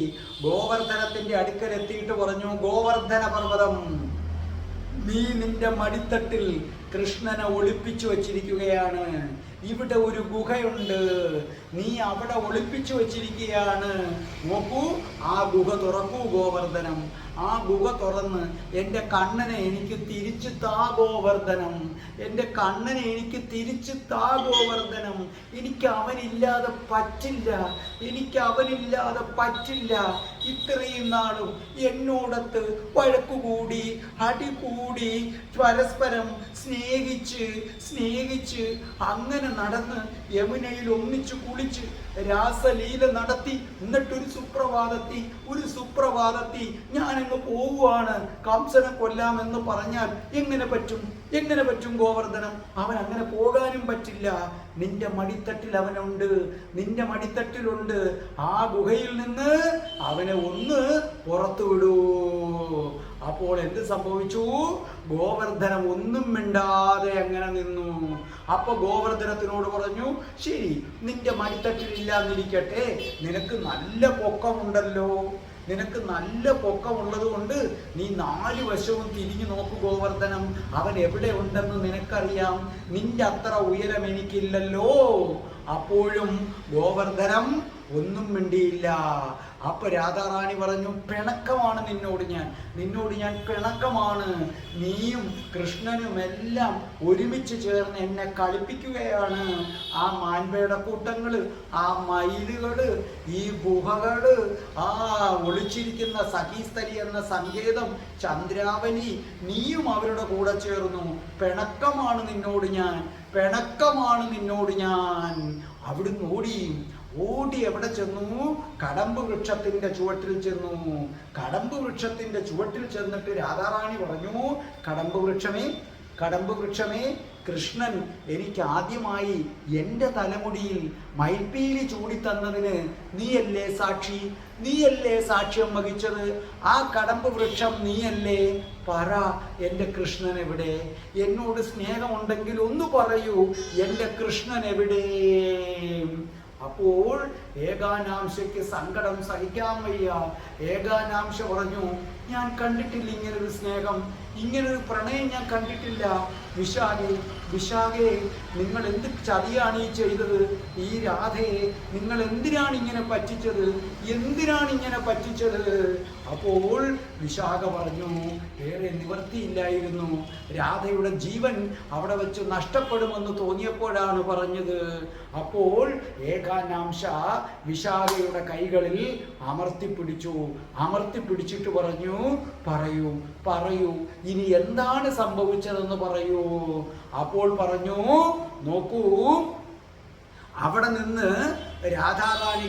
ഗോവർദ്ധനത്തിന്റെ അടുക്കലെത്തിയിട്ട് പറഞ്ഞു, ഗോവർദ്ധന പർവ്വതം, നീ നിന്റെ മടിത്തട്ടിൽ കൃഷ്ണനെ ഒളിപ്പിച്ചു വച്ചിരിക്കുകയാണ്. ഇവിടെ ഒരു ഗുഹയുണ്ട്, നീ അവിടെ ഒളിപ്പിച്ചു വച്ചിരിക്കുകയാണ്. നോക്കൂ, ആ ഗുഹ തുറക്കൂ ഗോവർദ്ധനം. ആ ഗുഹ തുറന്ന് എൻ്റെ കണ്ണനെ എനിക്ക് തിരിച്ചു താ ഗോവർദ്ധനം, എൻ്റെ കണ്ണനെ എനിക്ക് തിരിച്ചു താ ഗോവർദ്ധനം. എനിക്ക് അവനില്ലാതെ പറ്റില്ല, എനിക്ക് അവനില്ലാതെ പറ്റില്ല. ഇത്രയും നാളും എന്നോടത്ത് വഴക്കുകൂടി അടികൂടി പരസ്പരം സ്നേഹിച്ച് സ്നേഹിച്ച് അങ്ങനെ നടന്ന് യമുനയിൽ ഒന്നിച്ചു കുളിച്ച് രാസലീല നടത്തി, എന്നിട്ടൊരു സുപ്രഭാതത്തി ഞാനങ്ങ് പോവുകയാണ്, കംസനെ കൊല്ലാമെന്ന് പറഞ്ഞാൽ എങ്ങനെ പറ്റും ഗോവർദ്ധനം? അവൻ അങ്ങനെ പോകാനും പറ്റില്ല. നിന്റെ മടിത്തട്ടിൽ അവനുണ്ട്, നിന്റെ മടിത്തട്ടിലുണ്ട്. ആ ഗുഹയിൽ നിന്ന് അവനെ ഒന്ന് പുറത്തു വിടൂ. അപ്പോൾ എന്ത് സംഭവിച്ചു? ഗോവർദ്ധനം ഒന്നും മിണ്ടാതെ അങ്ങനെ നിന്നു. അപ്പൊ ഗോവർദ്ധനത്തിനോട് പറഞ്ഞു, ശരി, നിന്റെ മടിത്തട്ടിലില്ലാന്നിരിക്കട്ടെ, നിനക്ക് നല്ല പൊക്കമുണ്ടല്ലോ, നിനക്ക് നല്ല പൊക്കമുള്ളത് കൊണ്ട് നീ 4 വശവും തിരിഞ്ഞു നോക്കു ഗോവർദ്ധനം, അവൻ എവിടെ ഉണ്ടെന്ന് നിനക്കറിയാം. നിന്റെ അത്ര ഉയരം എനിക്കില്ലല്ലോ. അപ്പോഴും ഗോവർദ്ധനം ഒന്നും മിണ്ടിയില്ല. അപ്പൊ രാധാറാണി പറഞ്ഞു, പിണക്കമാണ് നിന്നോട് ഞാൻ പിണക്കമാണ്. നീയും കൃഷ്ണനും എല്ലാം ഒരുമിച്ച് ചേർന്ന് എന്നെ കളിപ്പിക്കുകയാണ്. ആ മാൻപയുടെ കൂട്ടങ്ങള്, ആ മയിലുകള്, ഈ ഗുഹകള്, ആ ഒളിച്ചിരിക്കുന്ന സഖീസ്ഥലി എന്ന സങ്കേതം, ചന്ദ്രാവലി, നീയും അവരുടെ കൂടെ ചേർന്നു. പിണക്കമാണ് നിന്നോട് ഞാൻ. അവിടുന്ന് ഓടി എവിടെ ചെന്നു? കടമ്പ് വൃക്ഷത്തിന്റെ ചുവട്ടിൽ ചെന്നു. കടമ്പ് വൃക്ഷത്തിന്റെ ചുവട്ടിൽ ചെന്നിട്ട് രാധാറാണി പറഞ്ഞു, കടമ്പ് വൃക്ഷമേ, കൃഷ്ണൻ എനിക്ക് ആദ്യമായി എൻ്റെ തലമുടിയിൽ മയിൽപ്പീലി ചൂടിത്തന്നതിന് നീയല്ലേ സാക്ഷ്യം വഹിച്ചത്? ആ കടമ്പ് വൃക്ഷം നീയല്ലേ? പറ, എൻ്റെ കൃഷ്ണൻ എവിടെ? എന്നോട് സ്നേഹമുണ്ടെങ്കിൽ ഒന്ന് പറയൂ, എൻ്റെ കൃഷ്ണൻ എവിടെ? അപ്പോൾ ഏകാനാംശയ്ക്ക് സങ്കടം സഹിക്കാൻ വയ്യ. ഏകാനാംശ പറഞ്ഞു, ഞാൻ കണ്ടിട്ടില്ല ഇങ്ങനൊരു സ്നേഹം, ഇങ്ങനൊരു പ്രണയം ഞാൻ കണ്ടിട്ടില്ല. വിശാഖേ, നിങ്ങൾ എന്ത് ചതിയാണ് ഈ ചെയ്തത്? ഈ രാധയെ നിങ്ങൾ എന്തിനാണ് ഇങ്ങനെ പറ്റിച്ചത്? അപ്പോൾ വിശാഖ പറഞ്ഞു, ഏറെ നിവൃത്തിയില്ലായിരുന്നു. രാധയുടെ ജീവൻ അവിടെ വെച്ച് നഷ്ടപ്പെടുമെന്ന് തോന്നിയപ്പോഴാണ് പറഞ്ഞത്. അപ്പോൾ ഏകാനാംശ വിശാഖയുടെ കൈകളിൽ അമർത്തിപ്പിടിച്ചിട്ട് പറഞ്ഞു, പറയൂ ഇനി എന്താണ് സംഭവിച്ചതെന്ന് പറയൂ. അപ്പോൾ പറഞ്ഞു, നോക്കൂ, അവിടെ നിന്ന് രാധാറാണി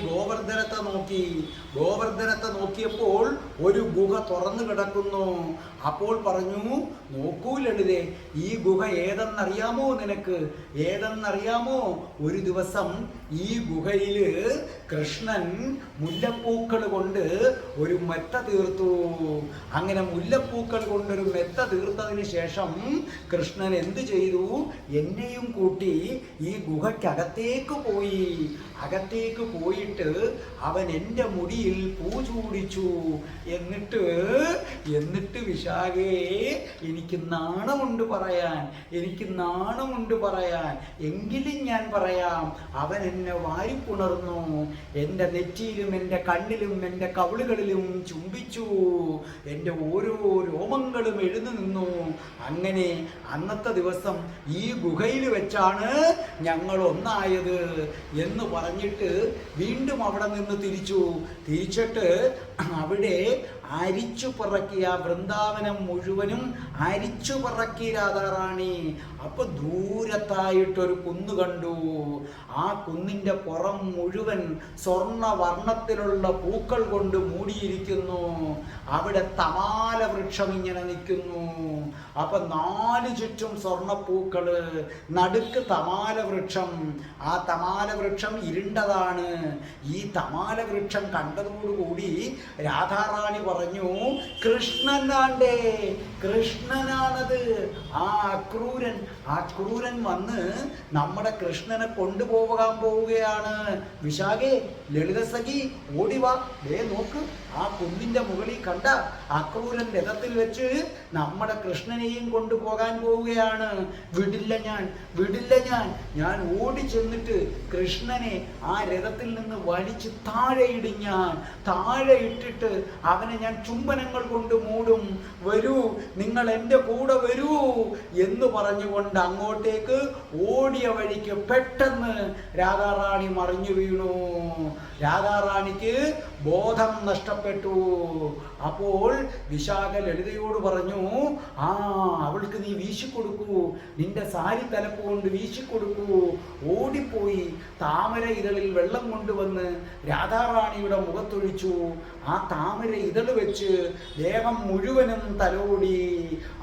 ഗോവർദ്ധനത്തെ നോക്കിയപ്പോൾ ഒരു ഗുഹ തുറന്നു കിടക്കുന്നു. അപ്പോൾ പറഞ്ഞു, നോക്കൂ ലളിതേ, ഈ ഗുഹ ഏതെന്നറിയാമോ? ഒരു ദിവസം ഈ ഗുഹയില് കൃഷ്ണൻ മുല്ലപ്പൂക്കൾ കൊണ്ട് ഒരു മെത്ത തീർത്തു. അങ്ങനെ മുല്ലപ്പൂക്കൾ കൊണ്ടൊരു മെത്ത തീർത്തതിന് ശേഷം കൃഷ്ണൻ എന്ത് ചെയ്തു? എന്നെയും കൂട്ടി ഈ ഗുഹയ്ക്കകത്തേക്ക് പോയി. അകത്തേക്ക് പോയിട്ട് അവൻ എൻ്റെ മുടിയിൽ പൂ ചൂടിച്ചു. എന്നിട്ട് വിശാഖേ, എനിക്ക് നാണമുണ്ട് പറയാൻ, എങ്കിലും ഞാൻ പറയാം. അവൻ എന്നെ വാരിപ്പുണർന്നു, എൻ്റെ നെറ്റിയിലും എൻ്റെ കണ്ണിലും എൻ്റെ കവിളുകളിലും ചുംബിച്ചു, എൻ്റെ ഓരോ രോമങ്ങളും എഴുന്നു നിന്നു. അങ്ങനെ അന്നത്തെ ദിവസം ഈ ഗുഹയിൽ വെച്ചാണ് ഞങ്ങൾ ഒന്നായത് എന്ന് പറഞ്ഞിട്ട് വീണ്ടും അവിടെ നിന്ന് തിരിച്ചിട്ട് അവിടെ അരിച്ചു പറക്കിയ വൃന്ദാവനം മുഴുവനും അരിച്ചു പറക്കി രാധാറാണി. അപ്പൊ ദൂരത്തായിട്ടൊരു കുന്ന് കണ്ടു. ആ കുന്നിൻ്റെ പുറം മുഴുവൻ സ്വർണ്ണ വർണ്ണത്തിലുള്ള പൂക്കൾ കൊണ്ട് മൂടിയിരിക്കുന്നു. അവിടെ തമാല വൃക്ഷം ഇങ്ങനെ നിൽക്കുന്നു. അപ്പൊ 4 ചുറ്റും സ്വർണ്ണപ്പൂക്കള്, നടുക്ക് തമാല വൃക്ഷം. ആ തമാല വൃക്ഷം ഇരുണ്ടതാണ്. ഈ തമാല വൃക്ഷം കണ്ടതോടുകൂടി രാധാറാണി പറഞ്ഞു, കൃഷ്ണനാണത്. ആ ക്രൂരൻ വന്ന് നമ്മുടെ കൃഷ്ണനെ കൊണ്ടുപോകാൻ പോവുകയാണ്. വിശാഖേ, ലളിതസഖി, ഓടിവാ, നോക്ക്, ആ കുന്നിന്റെ മുകളിൽ കണ്ട അക്രൂരൻ രഥത്തിൽ വെച്ച് നമ്മുടെ കൃഷ്ണനെയും കൊണ്ടുപോകാൻ പോവുകയാണ്. വിടില്ല ഞാൻ ഓടി ചെന്നിട്ട് കൃഷ്ണനെ ആ രഥത്തിൽ നിന്ന് വലിച്ച് താഴെ ഇട്ടിട്ട് അവനെ ഞാൻ ചുംബനങ്ങൾ കൊണ്ട് മൂടും. വരൂ, നിങ്ങൾ എൻ്റെ കൂടെ വരൂ എന്ന് പറഞ്ഞുകൊണ്ട് അങ്ങോട്ടേക്ക് ഓടിയ വഴിക്ക് പെട്ടെന്ന് രാധാറാണി മറിഞ്ഞു വീണു. രാധാറാണിക്ക് ബോധം നഷ്ടപ്പെട്ടു. അപ്പോൾ വിശാഖ ലളിതയോട് പറഞ്ഞു, അവൾക്ക് നീ വീശിക്കൊടുക്കൂ, നിന്റെ സാരി തലപ്പ് കൊണ്ട് വീശിക്കൊടുക്കൂ. ഓടിപ്പോയി താമര ഇതളിൽ വെള്ളം കൊണ്ടുവന്ന് രാധാറാണിയുടെ മുഖത്തൊഴിച്ചു. ആ താമര ഇതള് വെച്ച് ദേഹം മുഴുവനും തലോടി.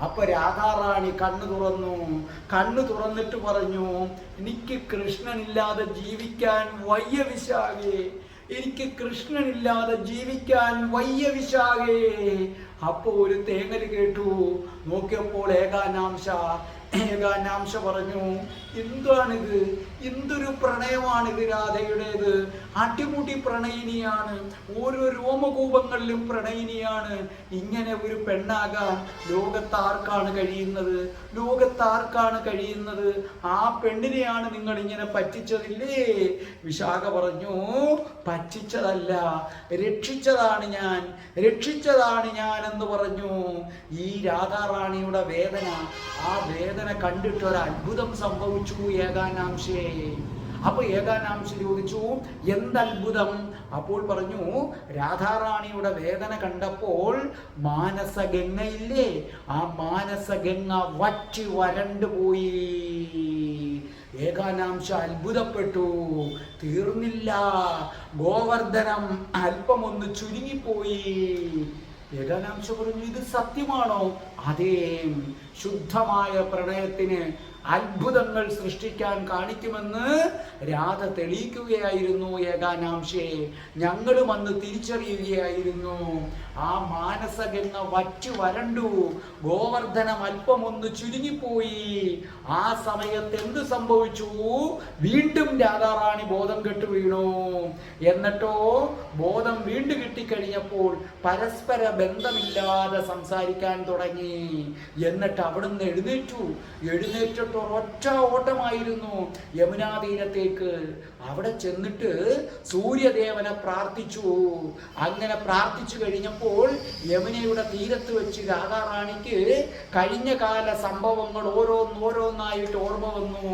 അപ്പൊ രാധാറാണി കണ്ണു തുറന്നിട്ട് പറഞ്ഞു, എനിക്ക് കൃഷ്ണനില്ലാതെ ജീവിക്കാൻ വയ്യ വിശാഖേ, എനിക്ക് കൃഷ്ണനില്ലാതെ ജീവിക്കാൻ വയ്യ വിശാഖേ. അപ്പോ ഒരു തേങ്ങൽ കേട്ടു. നോക്കിയപ്പോൾ ഏകാനാംശ പറഞ്ഞു, എന്താണിത്, എന്തൊരു പ്രണയമാണിത് രാധയുടേത്. അടിമുടി പ്രണയിനിയാണ്, ഓരോ രോമകൂപങ്ങളിലും പ്രണയിനിയാണ്. ഇങ്ങനെ ഒരു പെണ്ണാകാൻ ലോകത്താർക്കാണ് കഴിയുന്നത്? ആ പെണ്ണിനെയാണ് നിങ്ങൾ ഇങ്ങനെ പറ്റിച്ചതില്ലേ? വിശാഖ പറഞ്ഞു, പറ്റിച്ചതല്ല, രക്ഷിച്ചതാണ് ഞാൻ എന്ന് പറഞ്ഞു. ഈ രാധാറാണിയുടെ വേദന, ആ വേദന കണ്ടിട്ട് ഒരു അത്ഭുതം സംഭവിച്ചു ഏകാനാംശേ. അപ്പൊ ഏകാനാംശ ചോദിച്ചു, എന്തത്ഭുതം? അപ്പോൾ പറഞ്ഞു, രാധാറാണിയുടെ വേദന കണ്ടപ്പോൾ മാനസഗംഗയില്ലേ, ആ മാനസഗംഗ വറ്റി വരണ്ടു പോയി. ഏകാനാംശ അത്ഭുതപ്പെട്ടു. തീർന്നില്ല, ഗോവർദ്ധനം അല്പമൊന്ന് ചുരുങ്ങിപ്പോയി. ഏകാനാംശ പറഞ്ഞു, ഇത് സത്യമാണോ? അതേ, ശുദ്ധമായ പ്രണയത്തിന് അത്ഭുതങ്ങൾ സൃഷ്ടിക്കാൻ കാണിക്കുമെന്ന് രാധ തെളിയിക്കുകയായിരുന്നു. ഏകാനാംശേ, ഞങ്ങളും അന്ന് തിരിച്ചറിയുകയായിരുന്നു. ആ മാനസഗംഗ വറ്റി വരണ്ടു, ഗോവർദ്ധനം അല്പമൊന്ന് ചുരുങ്ങിപ്പോയി. ആ സമയത്ത് എന്ത് സംഭവിച്ചു? വീണ്ടും രാധാറാണി ബോധം കെട്ടു വീണു. എന്നിട്ടോ ബോധം വീണ്ടും കിട്ടിക്കഴിഞ്ഞപ്പോൾ പരസ്പര ബന്ധമില്ലാതെ സംസാരിക്കാൻ തുടങ്ങി. എന്നിട്ട് അവിടുന്ന് എഴുന്നേറ്റിട്ട് ഒരൊറ്റ ഓട്ടമായിരുന്നു യമുനാ തീരത്തേക്ക്. അവിടെ ചെന്നിട്ട് സൂര്യദേവനെ പ്രാർത്ഥിച്ചു. അങ്ങനെ പ്രാർത്ഥിച്ചു കഴിഞ്ഞപ്പോൾ യമുനയുടെ തീരത്ത് വെച്ച് രാധാറാണിക്ക് കഴിഞ്ഞ കാല സംഭവങ്ങൾ ഓരോന്നായിട്ട് ഓർമ്മ വന്നു.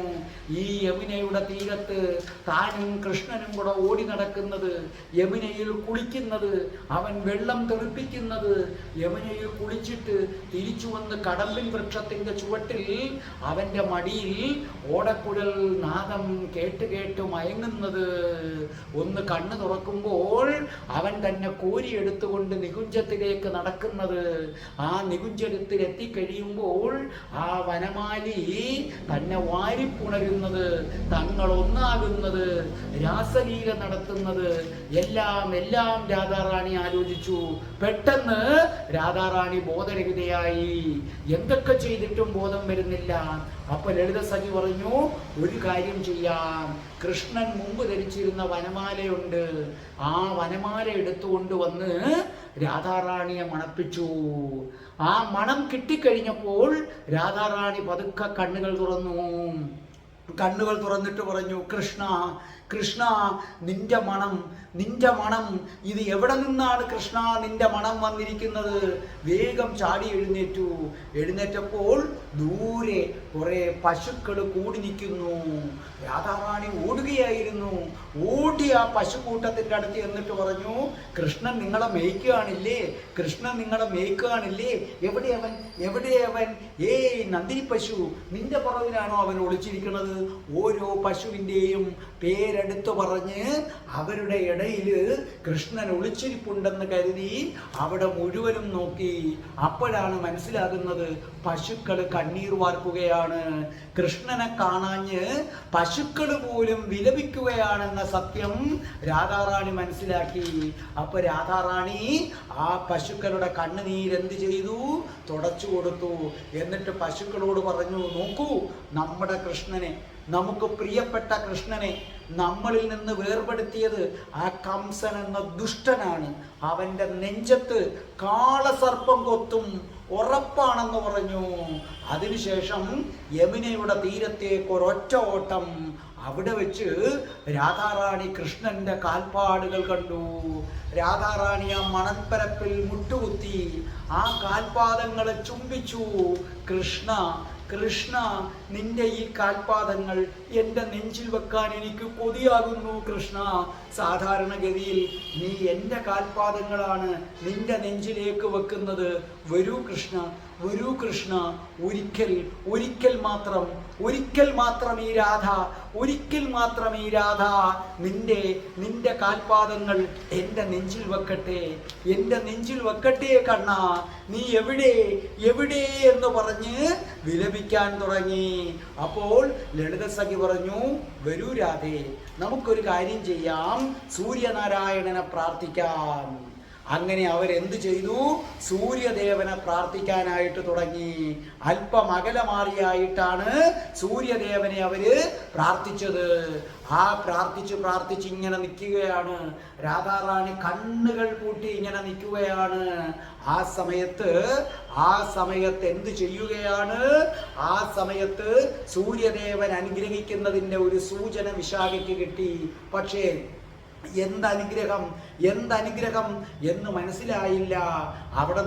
ഈ യമുനയുടെ തീരത്ത് താനും കൃഷ്ണനും കൂടെ ഓടി നടക്കുന്നത്, യമുനയിൽ കുളിക്കുന്നത്, അവൻ വെള്ളം തെറിപ്പിക്കുന്നത്, യമുനയിൽ കുളിച്ചിട്ട് തിരിച്ചു വന്ന് കടമ്പിൻ വൃക്ഷത്തിന്റെ ചുവട്ടിൽ അവന്റെ മടിയിൽ ഓടക്കുഴൽ നാദം കേട്ട് മയങ്ങുന്നത്. ഒന്ന് കണ്ണു തുറക്കുമ്പോൾ അവൻ തന്നെ കോരിയെടുത്തുകൊണ്ട് നികുഞ്ചത്തിലേക്ക് നടക്കുന്നത്. ആ നികുഞ്ചത്തിൽ എത്തിക്കഴിയുമ്പോൾ ആ വനമാലി തന്നെ വാരിപ്പുണരുന്നത്, തങ്ങൾ ഒന്നാകുന്നത്, രാസലീല നടത്തുന്നത് എല്ലാം രാധാറാണി ആലോചിച്ചു. പെട്ടെന്ന് രാധാറാണി ബോധരഹിതയായി. എന്തൊക്കെ ചെയ്തിട്ടും ബോധം വരുന്നില്ല. അപ്പൊ ലളിത സഖി പറഞ്ഞു, ഒരു കാര്യം ചെയ്യാം. കൃഷ്ണൻ മുമ്പ് ധരിച്ചിരുന്ന വനമാലയുണ്ട്, ആ വനമാല എടുത്തുകൊണ്ട് വന്ന് രാധാറാണിയെ മണപ്പിച്ചു. ആ മണം കിട്ടിക്കഴിഞ്ഞപ്പോൾ രാധാറാണി പതുക്കെ കണ്ണുകൾ തുറന്നിട്ട് പറഞ്ഞു, കൃഷ്ണ കൃഷ്ണ, നിന്റെ മണം ഇത് എവിടെ നിന്നാണ് കൃഷ്ണ നിന്റെ മണം വന്നിരിക്കുന്നത്? വേഗം ചാടി എഴുന്നേറ്റപ്പോൾ ദൂരെ കുറെ പശുക്കൾ കൂടി നിൽക്കുന്നു. രാധാറാണി ഓടുകയായിരുന്നു. ഓടി ആ പശുക്കൂട്ടത്തിന്റെ അടുത്ത് എന്നിട്ട് പറഞ്ഞു, കൃഷ്ണൻ നിങ്ങളെ മേയ്ക്കുകയാണില്ലേ? എവിടെ അവൻ? ഏയ് നന്ദിനി പശു, നിന്റെ പുറകിലാണോ അവൻ ഒളിച്ചിരിക്കുന്നത്? ഓരോ പശുവിൻ്റെയും പേരെടുത്ത് പറഞ്ഞ് അവരുടെ ഇടയിൽ കൃഷ്ണൻ ഒളിച്ചിരിപ്പുണ്ടെന്ന് കരുതി അവിടെ മുഴുവനും നോക്കി. അപ്പോഴാണ് മനസ്സിലാകുന്നത് പശുക്കൾ കണ്ണീർ വാർക്കുകയാണ്. കൃഷ്ണനെ കാണാഞ്ഞ് പശുക്കൾ പോലും വിലപിക്കുകയാണെന്ന സത്യം രാധാറാണി മനസ്സിലാക്കി. അപ്പൊ രാധാറാണി ആ പശുക്കളുടെ കണ്ണുനീരെന്ത് ചെയ്തു? തുടച്ചു കൊടുത്തു. എന്നിട്ട് പശുക്കളോട് പറഞ്ഞു, നോക്കൂ, നമ്മുടെ കൃഷ്ണനെ, നമുക്ക് പ്രിയപ്പെട്ട കൃഷ്ണനെ നമ്മളിൽ നിന്ന് വേർപെടുത്തിയത് ആ കംസൻ എന്ന ദുഷ്ടനാണ്. അവന്റെ നെഞ്ചത്ത് കാളസർപ്പം കൊത്തും, ഉറപ്പാണെന്ന് പറഞ്ഞു. അതിനുശേഷം യമുനയുടെ തീരത്തേക്ക് ഒരൊറ്റ ഓട്ടം. അവിടെ വെച്ച് രാധാറാണി കൃഷ്ണന്റെ കാൽപ്പാടുകൾ കണ്ടു. രാധാറാണി ആ മണൽപ്പരപ്പിൽ മുട്ടുകുത്തി ആ കാൽപാദങ്ങളെ ചുംബിച്ചു. കൃഷ്ണ, നിന്റെ ഈ കാൽപാദങ്ങൾ എൻ്റെ നെഞ്ചിൽ വെക്കാൻ എനിക്ക് കൊതിയാകുന്നു കൃഷ്ണ. സാധാരണഗതിയിൽ നീ എൻ്റെ കാൽപാദങ്ങളാണ് നിന്റെ നെഞ്ചിലേക്ക് വെക്കുന്നത്. വരൂ കൃഷ്ണ, ഒരിക്കൽ മാത്രം ഈ രാധ നിന്റെ കാൽപാദങ്ങൾ എൻ്റെ നെഞ്ചിൽ വെക്കട്ടെ കണ്ണ. നീ എവിടെ എന്ന് പറഞ്ഞ് വിലപിക്കാൻ തുടങ്ങി. അപ്പോൾ ലളിത സഖി പറഞ്ഞു, വരൂ രാധേ, നമുക്കൊരു കാര്യം ചെയ്യാം, സൂര്യനാരായണനെ പ്രാർത്ഥിക്കാം. അങ്ങനെ അവരെന്ത് ചെയ്തു? സൂര്യദേവനെ പ്രാർത്ഥിക്കാനായിട്ട് തുടങ്ങി. അല്പം അകലെ മാറിയായിട്ടാണ് സൂര്യദേവനെ അവര് പ്രാർത്ഥിച്ചത്. ആ പ്രാർത്ഥിച്ച് ഇങ്ങനെ നിൽക്കുകയാണ്. രാധാറാണി കണ്ണുകൾ പൂട്ടി ഇങ്ങനെ നിൽക്കുകയാണ്. ആ സമയത്ത് എന്ത് ചെയ്യുകയാണ്? ആ സമയത്ത് സൂര്യദേവൻ അനുഗ്രഹിക്കുന്നതിൻ്റെ ഒരു സൂചന വിശാഖയ്ക്ക് കിട്ടി. പക്ഷേ എന്തനുഗ്രഹം എന്ന് മനസ്സിലായില്ല. അവിടെ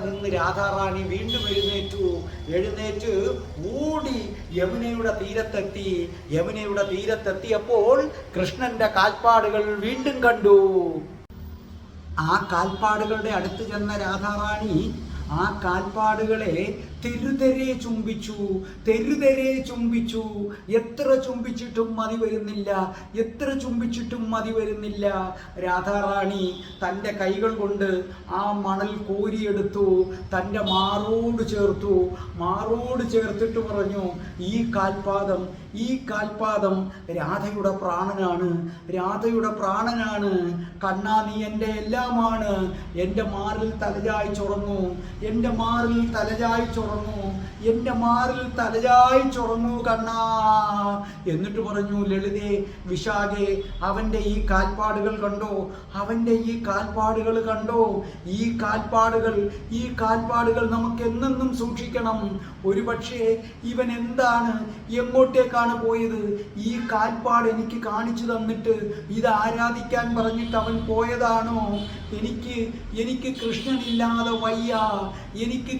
നിന്ന് രാധാറാണി വീണ്ടും എഴുന്നേറ്റ് ഓടി യമുനയുടെ തീരത്തെത്തിയപ്പോൾ കൃഷ്ണന്റെ കാൽപ്പാടുകൾ വീണ്ടും കണ്ടു. ആ കാൽപ്പാടുകളുടെ അടുത്ത് ചെന്ന രാധാറാണി ആ കാൽപ്പാടുകളെ തെരുതെരെ ചുംബിച്ചു. എത്ര ചുംബിച്ചിട്ടും മതി വരുന്നില്ല. രാധാറാണി തൻ്റെ കൈകൾ കൊണ്ട് ആ മണൽ കോരിയെടുത്തു, തൻ്റെ മാറോട് ചേർത്തിട്ട് പറഞ്ഞു, ഈ കാൽപാദം രാധയുടെ പ്രാണനാണ്. കണ്ണാ, നീ എൻ്റെ എല്ലാമാണ്. എൻ്റെ മാറിൽ തലചായി ചൊറങ്ങൂ കണ്ണാ. എന്നിട്ട് പറഞ്ഞു, ലളിതേ, വിശാഖേ, അവന്റെ ഈ കാൽപ്പാടുകൾ കണ്ടോ? ഈ കാൽപ്പാടുകൾ നമുക്ക് എന്നെന്നും സൂക്ഷിക്കണം. ഒരുപക്ഷെ ഇവൻ എങ്ങോട്ടേക്കാണ് പോയത്? ഈ കാൽപ്പാട് എനിക്ക് കാണിച്ചു തന്നിട്ട് ഇത് ആരാധിക്കാൻ പറഞ്ഞിട്ട് അവൻ പോയതാണോ? എനിക്ക് കൃഷ്ണനില്ലാതെ വയ്യ. എനിക്ക്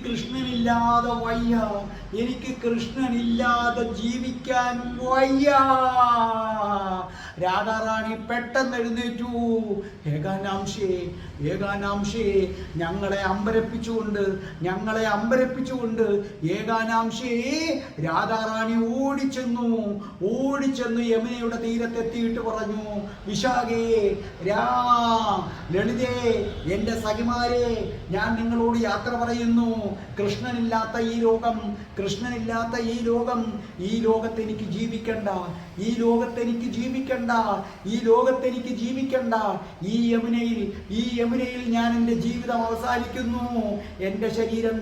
കൃഷ്ണനില്ലാതെ ജീവിക്കാൻ വയ്യ. രാധാറാണി പെട്ടെന്ന് എഴുന്നേറ്റു. ഏകാനാംശേ, ഞങ്ങളെ അമ്പരപ്പിച്ചുകൊണ്ട് ഏകാനാംശേ. രാധാറാണി ഓടിച്ചെന്നു യമുനയുടെ തീരത്തെത്തിയിട്ട് പറഞ്ഞു, വിശാഖേ, ലളിതേ, എൻ്റെ സഖിമാരെ, ഞാൻ നിങ്ങളോട് യാത്ര പറയുന്നു. കൃഷ്ണനില്ലാത്ത ഈ ലോകം, കൃഷ്ണനില്ലാത്ത ഈ ലോകം, ഈ ലോകത്ത് എനിക്ക് ജീവിക്കണ്ട, ഈ ലോകത്ത് എനിക്ക് ജീവിക്കണ്ട, ഈ ലോകത്ത് എനിക്ക് ജീവിക്കണ്ട. ഈ യമുനയിൽ ഞാൻ എൻ്റെ ജീവിതം അവസാനിക്കുന്നു. എൻ്റെ ശരീരം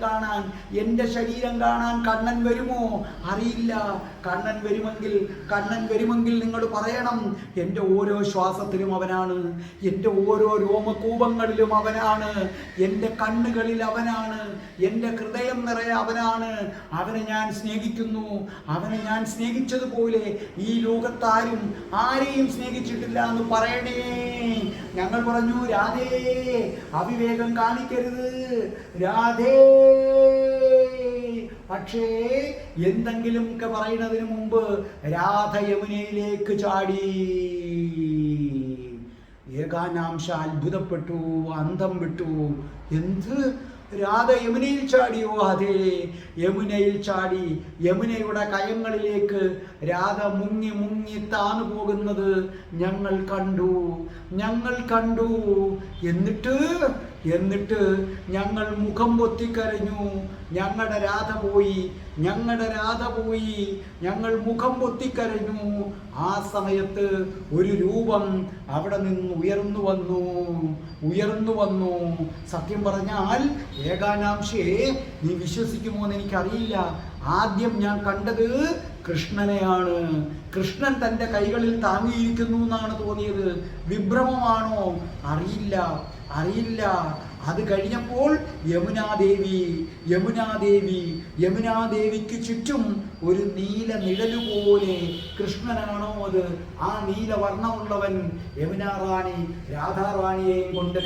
കാണാൻ കണ്ണൻ വരുമോ അറിയില്ല. കണ്ണൻ വരുമെങ്കിൽ നിങ്ങൾ പറയണം, എൻ്റെ ഓരോ ശ്വാസത്തിലും അവനാണ്, എൻ്റെ ഓരോ രോമകൂപങ്ങളിലും അവനാണ്, എൻ്റെ കണ്ണുകളിൽ അവനാണ്, എൻ്റെ ഹൃദയം നിറയെ അവനാണ്. അവനെ ഞാൻ സ്നേഹിക്കുന്നു. അവനെ ഞാൻ സ്നേഹിച്ചതുപോലെ ഈ ലോകത്താരും ആരെയും സ്നേഹിച്ചിട്ടില്ല എന്ന് പറയണേ. ഞങ്ങൾ പറഞ്ഞു, രാധേ അവിവേകം കാണിക്കരുത് രാധേ. പക്ഷേ എന്തെങ്കിലുമൊക്കെ പറയുന്നതിന് മുമ്പ് രാധ യമുനയിലേക്ക് ചാടി. ഏകാനാംശ അത്ഭുതപ്പെട്ടു, അന്തം വിട്ടു. എന്ത്, രാധ യമുനയിൽ ചാടിയോ? അതെ, യമുനയിൽ ചാടി. യമുനയുടെ കയങ്ങളിലേക്ക് രാധ മുങ്ങി മുങ്ങി താന്നു പോകുന്നത് ഞങ്ങൾ കണ്ടു. എന്നിട്ട് ഞങ്ങൾ മുഖം പൊത്തിക്കരഞ്ഞു. ഞങ്ങളുടെ രാധ പോയി, ഞങ്ങൾ മുഖം പൊത്തിക്കരഞ്ഞു. ആ സമയത്ത് ഒരു രൂപം അവിടെ നിന്ന് ഉയർന്നു വന്നു. സത്യം പറഞ്ഞാൽ ഏകാനാംശേ, നീ വിശ്വസിക്കുമോ എന്ന് എനിക്കറിയില്ല. ആദ്യം ഞാൻ കണ്ടത് കൃഷ്ണനെയാണ്. കൃഷ്ണൻ തൻ്റെ കൈകളിൽ താങ്ങിയിരിക്കുന്നു എന്നാണ് തോന്നിയത്. വിഭ്രമമാണോ? അറിയില്ല. അത് കഴിഞ്ഞപ്പോൾ യമുനാദേവിക്ക് ചുറ്റും ഒരു നീല നിഴലുപോലെ. കൃഷ്ണനാണോ അത്? ആ നീല വർണ്ണമുള്ളവൻ രാധാറാണിയെയും കൊണ്ട്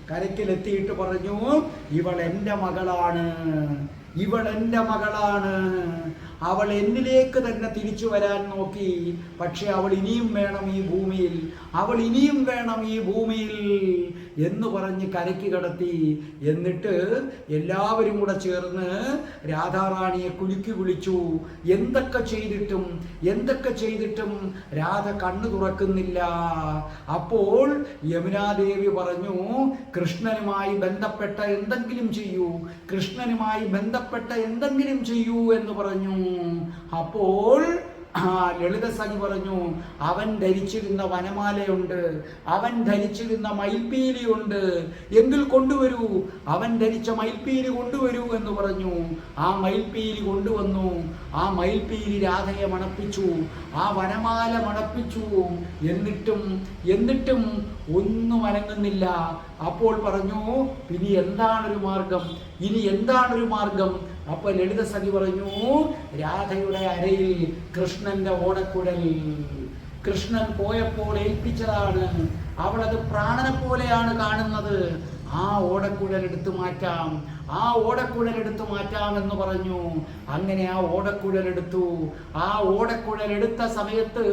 കരക്കിലെത്തിയിട്ട് പറഞ്ഞു, ഇവൾ എൻ്റെ മകളാണ്. അവൾ എന്നിലേക്ക് തന്നെ തിരിച്ചു വരാൻ നോക്കി. പക്ഷെ അവൾ ഇനിയും വേണം ഈ ഭൂമിയിൽ എന്ന് പറഞ്ഞ് കരയ്ക്ക് കടത്തി. എന്നിട്ട് എല്ലാവരും കൂടെ ചേർന്ന് രാധാറാണിയെ കുലുക്കി വിളിച്ചു. എന്തൊക്കെ ചെയ്തിട്ടും രാധ കണ്ണു തുറക്കുന്നില്ല. അപ്പോൾ യമുനാദേവി പറഞ്ഞു, കൃഷ്ണനുമായി ബന്ധപ്പെട്ട എന്തെങ്കിലും ചെയ്യൂ എന്ന് പറഞ്ഞു. അപ്പോൾ ലളിത സഖി പറഞ്ഞു, അവൻ ധരിച്ചിരുന്ന വനമാലയുണ്ട്, അവൻ ധരിച്ചിരുന്ന മയിൽപ്പീലിയുണ്ട്, എങ്കിൽ കൊണ്ടുവരൂ, അവൻ ധരിച്ച മയിൽപ്പീലി കൊണ്ടുവരൂ എന്ന് പറഞ്ഞു. ആ മയിൽപ്പീലി കൊണ്ടുവന്നു. ആ മയിൽപ്പീലി രാധയെ മണപ്പിച്ചു, ആ വനമാല മണപ്പിച്ചു. എന്നിട്ടും ഒന്നും അനങ്ങുന്നില്ല. അപ്പോൾ പറഞ്ഞു, ഇനി എന്താണൊരു മാർഗം? അപ്പൊ ലളിത സഖി പറഞ്ഞു, രാധയുടെ അരയിൽ കൃഷ്ണന്റെ ഓടക്കുഴൽ. കൃഷ്ണൻ പോയപ്പോൾ ഏൽപ്പിച്ചതാണ്. അവളത് പ്രാണനെ പോലെയാണ് കാണുന്നത്. ആ ഓടക്കുഴൽ എടുത്തു മാറ്റാം എന്ന് പറഞ്ഞു. അങ്ങനെ ആ ഓടക്കുഴൽ എടുത്ത സമയത്ത്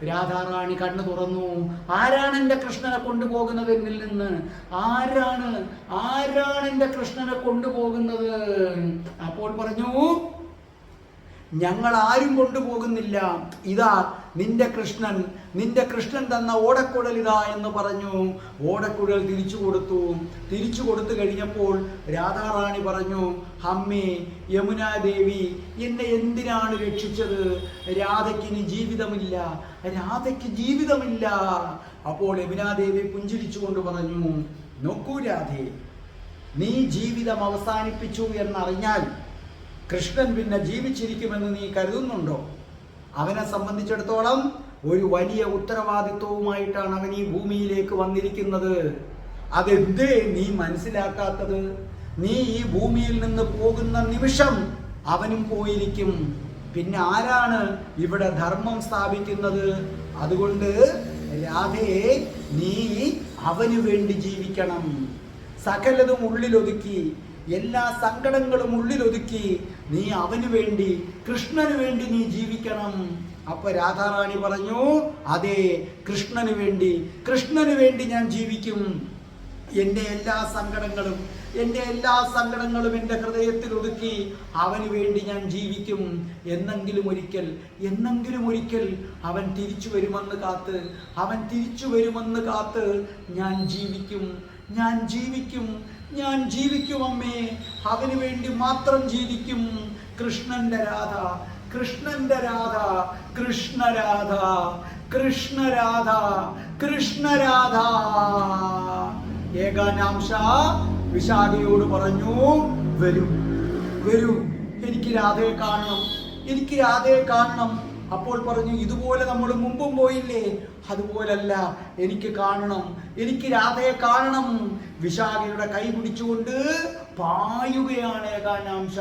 രാധാറാണി കണ്ണു തുറന്നു. ആരാണ് എൻ്റെ കൃഷ്ണനെ കൊണ്ടുപോകുന്നത് എന്നിൽ നിന്ന്? ആരാണ് എൻ്റെ കൃഷ്ണനെ കൊണ്ടുപോകുന്നത്? അപ്പോൾ പറഞ്ഞു, ഞങ്ങൾ ആരും കൊണ്ടുപോകുന്നില്ല, ഇതാ നിന്റെ കൃഷ്ണൻ തന്ന ഓടക്കുഴൽ ഇതാ എന്ന് പറഞ്ഞു. ഓടക്കുഴൽ തിരിച്ചു കൊടുത്തു കഴിഞ്ഞപ്പോൾ രാധാറാണി പറഞ്ഞു, അമ്മേ യമുനാദേവി എന്നെ എന്തിനാണ് രക്ഷിച്ചത്? രാധയ്ക്ക് ഇനി ജീവിതമില്ല. അപ്പോൾ യമുനാദേവി പുഞ്ചിരിച്ചുകൊണ്ട് പറഞ്ഞു, നോക്കൂ രാധേ, നീ ജീവിതം അവസാനിപ്പിച്ചു എന്നറിഞ്ഞാൽ കൃഷ്ണൻ പിന്നെ ജീവിച്ചിരിക്കുമെന്ന് നീ കരുതുന്നുണ്ടോ? അവനെ സംബന്ധിച്ചിടത്തോളം ഒരു വലിയ ഉത്തരവാദിത്വവുമായിട്ടാണ് അവൻ ഈ ഭൂമിയിലേക്ക് വന്നിരിക്കുന്നത്. അതെന്തേ നീ മനസ്സിലാക്കാത്തത്? നീ ഈ ഭൂമിയിൽ നിന്ന് പോകുന്ന നിമിഷം അവനും പോയിരിക്കും. പിന്നെ ആരാണ് ഇവിടെ ധർമ്മം സ്ഥാപിക്കുന്നത്? അതുകൊണ്ട് രാധയെ നീ അവന് വേണ്ടി ജീവിക്കണം. സകലതും ഉള്ളിലൊതുക്കി, എല്ലാ സങ്കടങ്ങളും ഉള്ളിലൊതുക്കി നീ അവന് വേണ്ടി, കൃഷ്ണന് വേണ്ടി നീ ജീവിക്കണം. അപ്പൊ രാധാറാണി പറഞ്ഞു, അതെ, കൃഷ്ണന് വേണ്ടി ഞാൻ ജീവിക്കും. എൻ്റെ എല്ലാ സങ്കടങ്ങളും, എൻ്റെ എല്ലാ സങ്കടങ്ങളും എൻ്റെ ഹൃദയത്തിൽ ഒതുക്കി അവന് വേണ്ടി ഞാൻ ജീവിക്കും. എന്നെങ്കിലും ഒരിക്കൽ അവൻ തിരിച്ചു വരുമെന്ന് കാത്ത് ഞാൻ ജീവിക്കും അമ്മേ. അവന് വേണ്ടി മാത്രം ജീവിക്കും. കൃഷ്ണന്റെ രാധ കൃഷ്ണരാധ. ഏകാനാംശ വിശാഖയോട് പറഞ്ഞു, വരൂ, എനിക്ക് രാധയെ കാണണം. അപ്പോൾ പറഞ്ഞു, ഇതുപോലെ നമ്മൾ മുമ്പും പോയില്ലേ, അതുപോലല്ല, എനിക്ക് രാധയെ കാണണം. വിശാഖയുടെ കൈ പിടിച്ചുകൊണ്ട് പായുകയാണ് ഏകാനാംശ.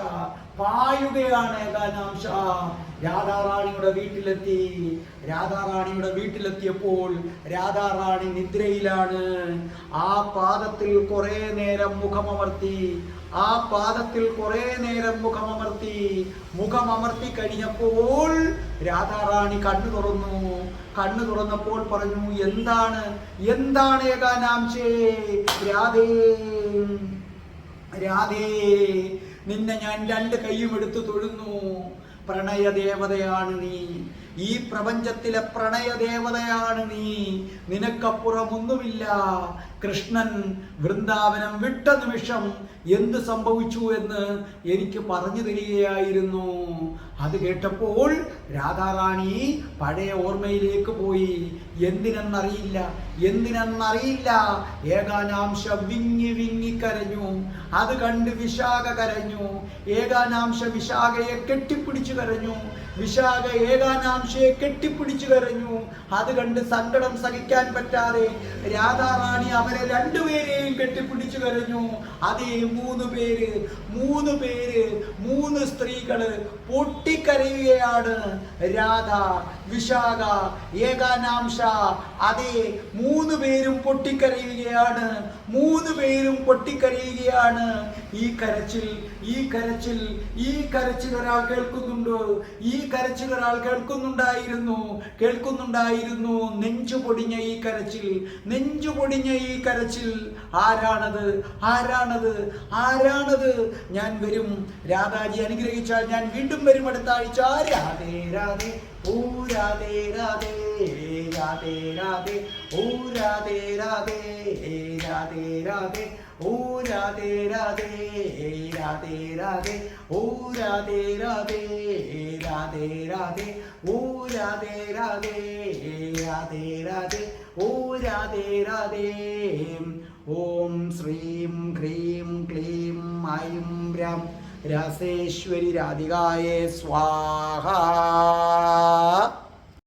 രാധാറാണിയുടെ വീട്ടിലെത്തിയപ്പോൾ രാധാറാണി നിദ്രയിലാണ്. ആ പാദത്തിൽ കുറെ നേരം മുഖമമർത്തി കഴിഞ്ഞപ്പോൾ രാധാറാണി കണ്ണു തുറന്നപ്പോൾ പറഞ്ഞു, എന്താണ് ഏകാനാംശേ? രാധേ, നിന്നെ ഞാൻ 2 കൈയും എടുത്തു തൊഴുന്നു. പ്രണയദേവതയാണ് നീ, ഈ പ്രപഞ്ചത്തിലെ പ്രണയദേവതയാണ് നീ. നിനക്കപ്പുറമൊന്നുമില്ല. കൃഷ്ണൻ വൃന്ദാവനം വിട്ട നിമിഷം എന്ത് സംഭവിച്ചു എന്ന് എനിക്ക് പറഞ്ഞു തരികയായിരുന്നു. അത് കേട്ടപ്പോൾ രാധാറാണി പഴയ ഓർമ്മയിലേക്ക് പോയി. എന്തിനെന്നറിയില്ല ഏകാനാംശ വിങ്ങി കരഞ്ഞു. അത് കണ്ട് വിശാഖ കരഞ്ഞു. ഏകാനാംശ വിശാഖയെ കെട്ടിപ്പിടിച്ചു കരഞ്ഞു. വിശാഖ ഏകാനാംശയെ കെട്ടിപ്പിടിച്ചു കരഞ്ഞു. അത് കണ്ട് സങ്കടം സഹിക്കാൻ പറ്റാതെ രാധാറാണി അവരെ 2 പേരെയും കെട്ടിപ്പിടിച്ചു കരഞ്ഞു. അതേ 3 പേര് 3 സ്ത്രീകള് പൊട്ടിക്കരയുകയാണ്. രാധ, വിശാഖ, ഏകാനാംശ, അതേ 3 പേരും പൊട്ടിക്കരയുകയാണ്. ഈ കരച്ചിൽ ഒരാൾ കേൾക്കുന്നുണ്ട്. കേൾക്കുന്നുണ്ടായിരുന്നു. നെഞ്ചു പൊടിഞ്ഞ ഈ കരച്ചിൽ ആരാണത്? ഞാൻ വരും. രാധാജി അനുഗ്രഹിച്ചാൽ ഞാൻ വീണ്ടും വരും അടുത്ത ആഴ്ച. രാധേ രാധേ, ഓ രാധേ രാധേ, രാധേ രാധേ, ഓ രാധേ രാധേ, രാധേ രാധേ, ഓ രാധേ രാധേ, രാധേ രാധേ, ഓ രാധേ രാധേ, രാധേ രാധേ, ഓ രാധേ രാധേ, രാധേ രാധേ, ഓ രാധേ രാധേ. ഓം ശ്രീം ഹ്രീം ക്ലീം ഐം രം രാസേശ്വരി രാധികായേ സ്വാഹ.